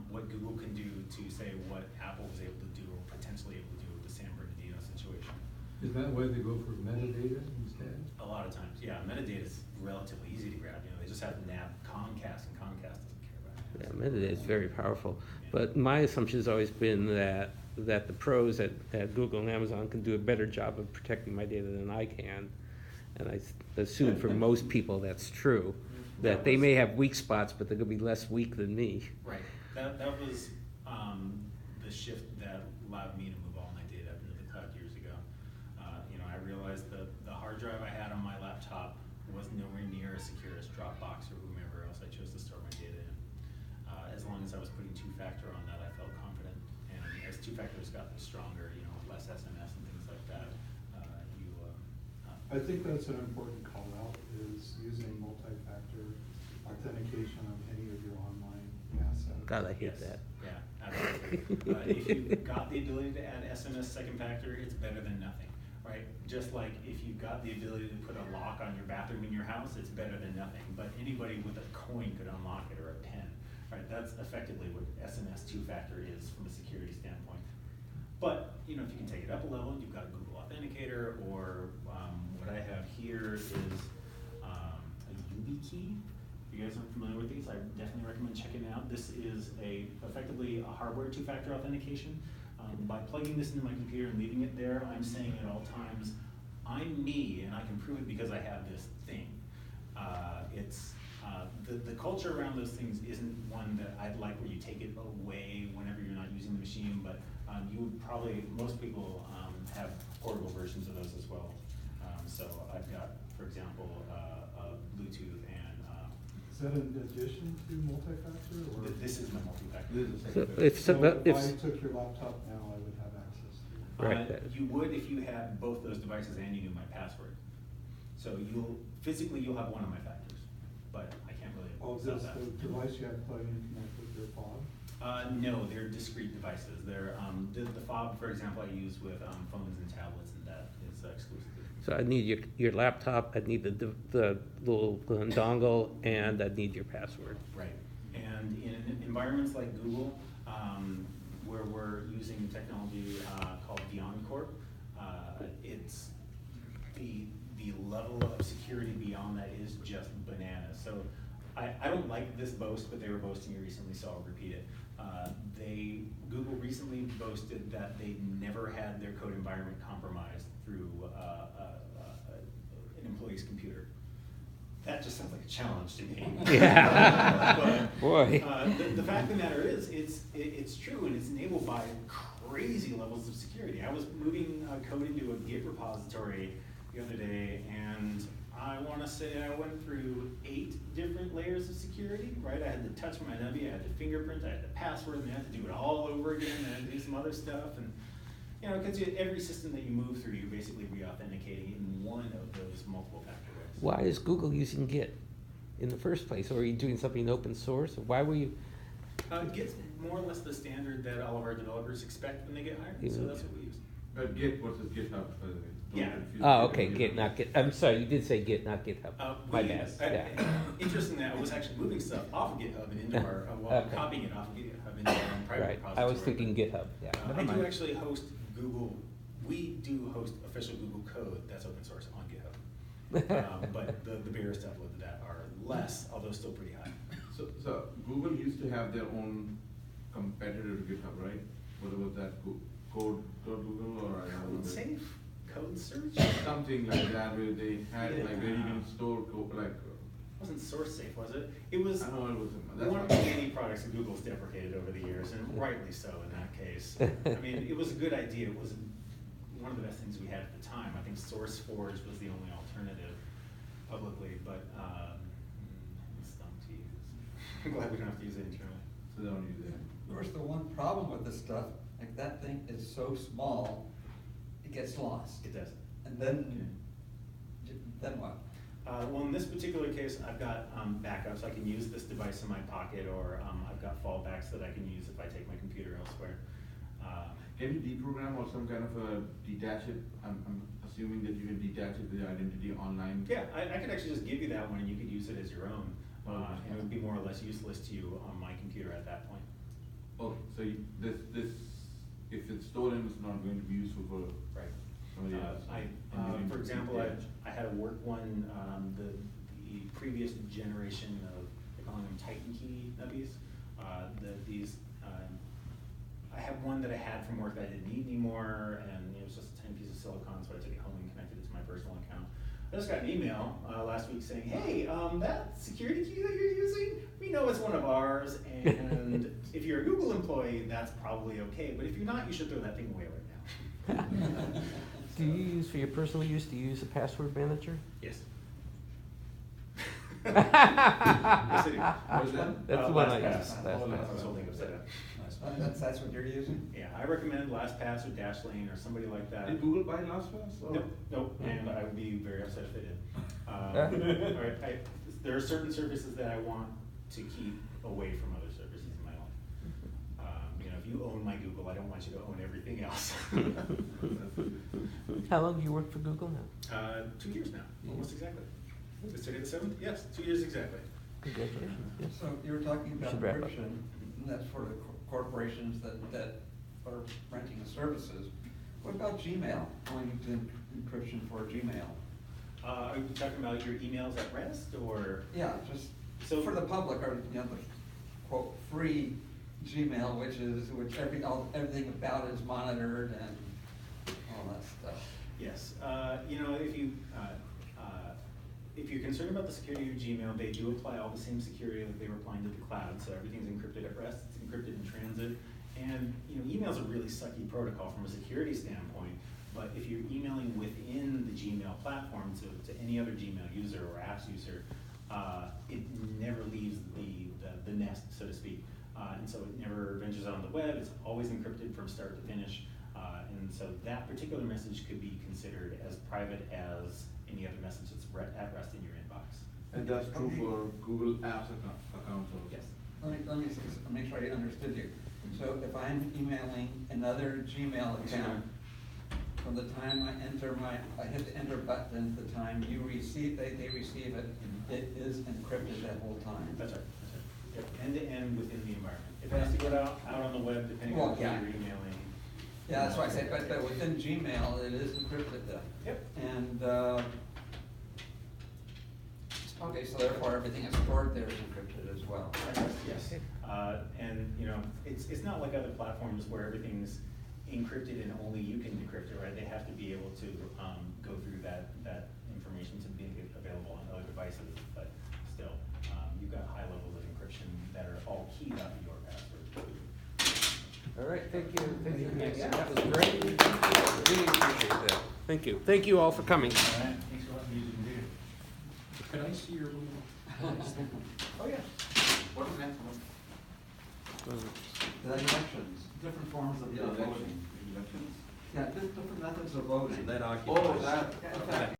Speaker 1: what Google can do to say what Apple was able to do or potentially able to do with the San Bernardino situation.
Speaker 5: Is that why they go for metadata instead?
Speaker 1: A lot of times, yeah, metadata is relatively easy to grab, you know, they just have to nab Comcast, and Comcast doesn't care about it.
Speaker 3: Yeah, metadata is very powerful, but my assumption has always been that the pros at Google and Amazon can do a better job of protecting my data than I can, and I assume for most people that's true. That they may have weak spots, but they're gonna be less weak than me.
Speaker 1: Right, that was the shift that allowed me to move all my data up into the cloud years ago. You know, I realized that the hard drive I had on my laptop was nowhere near as secure as Dropbox or whomever else I chose to store my data in. As long as I was putting two-factor on that, I felt confident. And as two-factors got stronger, you know, less SMS and things like that,
Speaker 6: I think that's an important call out, is using multi-factor authentication on any of your online assets.
Speaker 3: God, I hate
Speaker 1: yes,
Speaker 3: that.
Speaker 1: yeah, absolutely. If you've got the ability to add SMS second factor, it's better than nothing, right? Just like if you've got the ability to put a lock on your bathroom in your house, it's better than nothing. But anybody with a coin could unlock it, or a pen, right? That's effectively what SMS two-factor is from a security standpoint. But, you know, if you can take it up a level, you've got a Google Authenticator, or what I have here is a YubiKey. If you guys aren't familiar with these, I definitely recommend checking it out. This is effectively a hardware two-factor authentication. By plugging this into my computer and leaving it there, I'm saying at all times, I'm me, and I can prove it because I have this thing. The culture around those things isn't one that I'd like, where you take it away whenever you're not using the machine, but you would probably, most people have portable versions of those as well. So I've got, for example, Bluetooth and.
Speaker 6: Is that in addition to multi-factor, or?
Speaker 1: This is my multi-factor.
Speaker 7: This is a
Speaker 3: So
Speaker 7: second
Speaker 3: if,
Speaker 6: So
Speaker 3: so,
Speaker 6: if I took your laptop now, I would have access to it.
Speaker 3: Right.
Speaker 1: You would if you had both those devices and you knew my password. So physically you'll have one of my factors, but I can't really
Speaker 6: Oh,
Speaker 1: sell
Speaker 6: does
Speaker 1: that.
Speaker 6: the device you have plugged in connect with your fob?
Speaker 1: No, they're discrete devices. They're the fob, for example, I use with phones and tablets, and that is exclusive.
Speaker 3: so I need your laptop, I need the little dongle, and I need your password.
Speaker 1: Right, and in environments like Google, where we're using technology called BeyondCorp, it's the level of security beyond that is just bananas. So I don't like this boast, but they were boasting it recently, so I'll repeat it. Google recently boasted that they never had their code environment compromised through an employee's computer. That just sounds like a challenge to me.
Speaker 3: Yeah.
Speaker 1: But,
Speaker 3: Boy.
Speaker 1: The fact of the matter is, it's true, and it's enabled by crazy levels of security. I was moving code into a Git repository the other day, and I want to say I went through 8 different layers of security, right? I had to touch my nubby, I had to fingerprint, I had the password, and I had to do it all over again, and I had to do some other stuff. And, you know, because every system that you move through, you're basically re-authenticating in one of those multiple factor ways.
Speaker 3: Why is Google using Git in the first place? Or are you doing something open source? Or why were you?
Speaker 1: Git's more or less the standard that all of our developers expect when they get hired, so that's what we use.
Speaker 7: Git versus GitHub, by the way. Don't
Speaker 1: Yeah.
Speaker 7: confuse
Speaker 3: Oh,
Speaker 7: Git
Speaker 3: okay,
Speaker 7: and
Speaker 3: Git, not Git. I'm sorry, you did say Git, not GitHub. My bad. Yeah.
Speaker 1: Interestingly, I was actually moving stuff off of GitHub and into our,
Speaker 3: Okay.
Speaker 1: copying it off of GitHub into our own private
Speaker 3: Right,
Speaker 1: repository.
Speaker 3: I was thinking GitHub, yeah. Never
Speaker 1: I do
Speaker 3: mind.
Speaker 1: actually host Google, we do host official Google code that's open source on GitHub. But the barriers to upload to that are less, although still pretty high.
Speaker 7: So Google used to have their own competitor to GitHub, right? What was that, Code Google, or I don't know.
Speaker 1: Code safe, code search?
Speaker 7: Something like that, where they had like where you
Speaker 1: Yeah.
Speaker 7: can store code, like.
Speaker 1: It wasn't source safe, was it? It was
Speaker 7: I know it wasn't.
Speaker 1: one of the many products that Google's deprecated over the years, and rightly so in that case. I mean, it was a good idea. It was one of the best things we had at the time. I think SourceForge was the only alternative publicly, but it's dumb to use. I'm glad we don't have to use it internally.
Speaker 7: So they don't use it.
Speaker 4: Of course, the one problem with this stuff, like that thing is so small, it gets lost.
Speaker 1: It does.
Speaker 4: And then what?
Speaker 1: Well, in this particular case, I've got backups. I can use this device in my pocket, or I've got fallbacks that I can use if I take my computer elsewhere.
Speaker 7: Can you deprogram or some kind of a detach it? I'm assuming that you can detach it with the identity online.
Speaker 1: Yeah, I could actually just give you that one, and you could use it as your own.
Speaker 7: Okay.
Speaker 1: And it would be more or less useless to you on my computer at that point.
Speaker 7: Okay, so this if it's stolen, it's not going to be useful for.
Speaker 1: Right.
Speaker 7: Somebody else.
Speaker 1: For example, I had a work one, the previous generation of, they call them Titan key nubbies. I have one that I had from work that I didn't need anymore, and it was just a tiny piece of silicon, so I took it home and connected it to my personal account. I just got an email last week saying, hey, that security key that you're using, we know it's one of ours, and if you're a Google employee, that's probably okay, but if you're not, you should throw that thing away right now.
Speaker 3: Do you use, for your personal use, do you use a password manager?
Speaker 1: Yes. Yes, I do.
Speaker 7: What is that?
Speaker 3: That's the one I
Speaker 1: LastPass.
Speaker 3: use.
Speaker 1: I was
Speaker 3: LastPass.
Speaker 1: holding upside down.
Speaker 4: That's what you're using?
Speaker 1: Yeah, I recommend LastPass or Dashlane or somebody like that.
Speaker 7: Did Google buy LastPass? Or?
Speaker 1: Nope, and I would be very upset if they did. All right, there are certain services that I want to keep away from other services in my life. You know, if you own my Google, I don't want you to own everything else.
Speaker 3: How long do you work for Google now?
Speaker 1: 2 years now, almost exactly. Is today the 7th? Yes, 2 years exactly.
Speaker 3: Congratulations. Yes.
Speaker 4: So you were talking about
Speaker 3: Should wrap up.
Speaker 4: encryption, and that's for the corporations that are renting the services. What about Gmail, going to encryption for Gmail?
Speaker 1: Are you talking about your emails at rest, or?
Speaker 4: Yeah, just,
Speaker 1: So-
Speaker 4: for the public, or, you know, the quote, free Gmail, which everything about is monitored and all that stuff.
Speaker 1: Yes, you know, if you're concerned about the security of Gmail, they do apply all the same security that they were applying to the cloud. So everything's encrypted at rest, it's encrypted in transit. And you know, email's a really sucky protocol from a security standpoint, but if you're emailing within the Gmail platform to any other Gmail user or apps user, it never leaves the nest, so to speak. And so it never ventures out on the web, it's always encrypted from start to finish. And so that particular message could be considered as private as any other message that's at rest in your inbox.
Speaker 7: And that's true for Google Apps accounts also?
Speaker 1: Yes.
Speaker 4: Let me make sure I understood you. So if I'm emailing another Gmail account, from the time I hit the enter button, the time they receive it, it is encrypted that whole time.
Speaker 1: That's right. Yep. End to end within the environment. If it has to go out on the web, depending on
Speaker 4: Well,
Speaker 1: who
Speaker 4: yeah.
Speaker 1: you're emailing.
Speaker 4: Yeah, that's why I said, but within Gmail, it is encrypted then.
Speaker 1: Yep.
Speaker 4: And, okay, so therefore everything that's stored there is encrypted as well.
Speaker 1: Yes. And you know, it's not like other platforms where everything's encrypted and only you can decrypt it, right? They have to be able to go through that information to be available on other devices, but still, you've got high levels of encryption that are all keyed up to your password.
Speaker 3: All right, thank you. Thank you. Yes, that was great. Really appreciate that. Thank you. Thank you all for coming.
Speaker 1: All right, thanks for letting me use your computer.
Speaker 2: Could I see your little?
Speaker 1: Oh, yeah. What was that?
Speaker 4: The elections, different forms of voting.
Speaker 7: Elections?
Speaker 4: Yeah, different methods of voting.
Speaker 8: That
Speaker 7: Oh,
Speaker 8: occupies.
Speaker 7: that.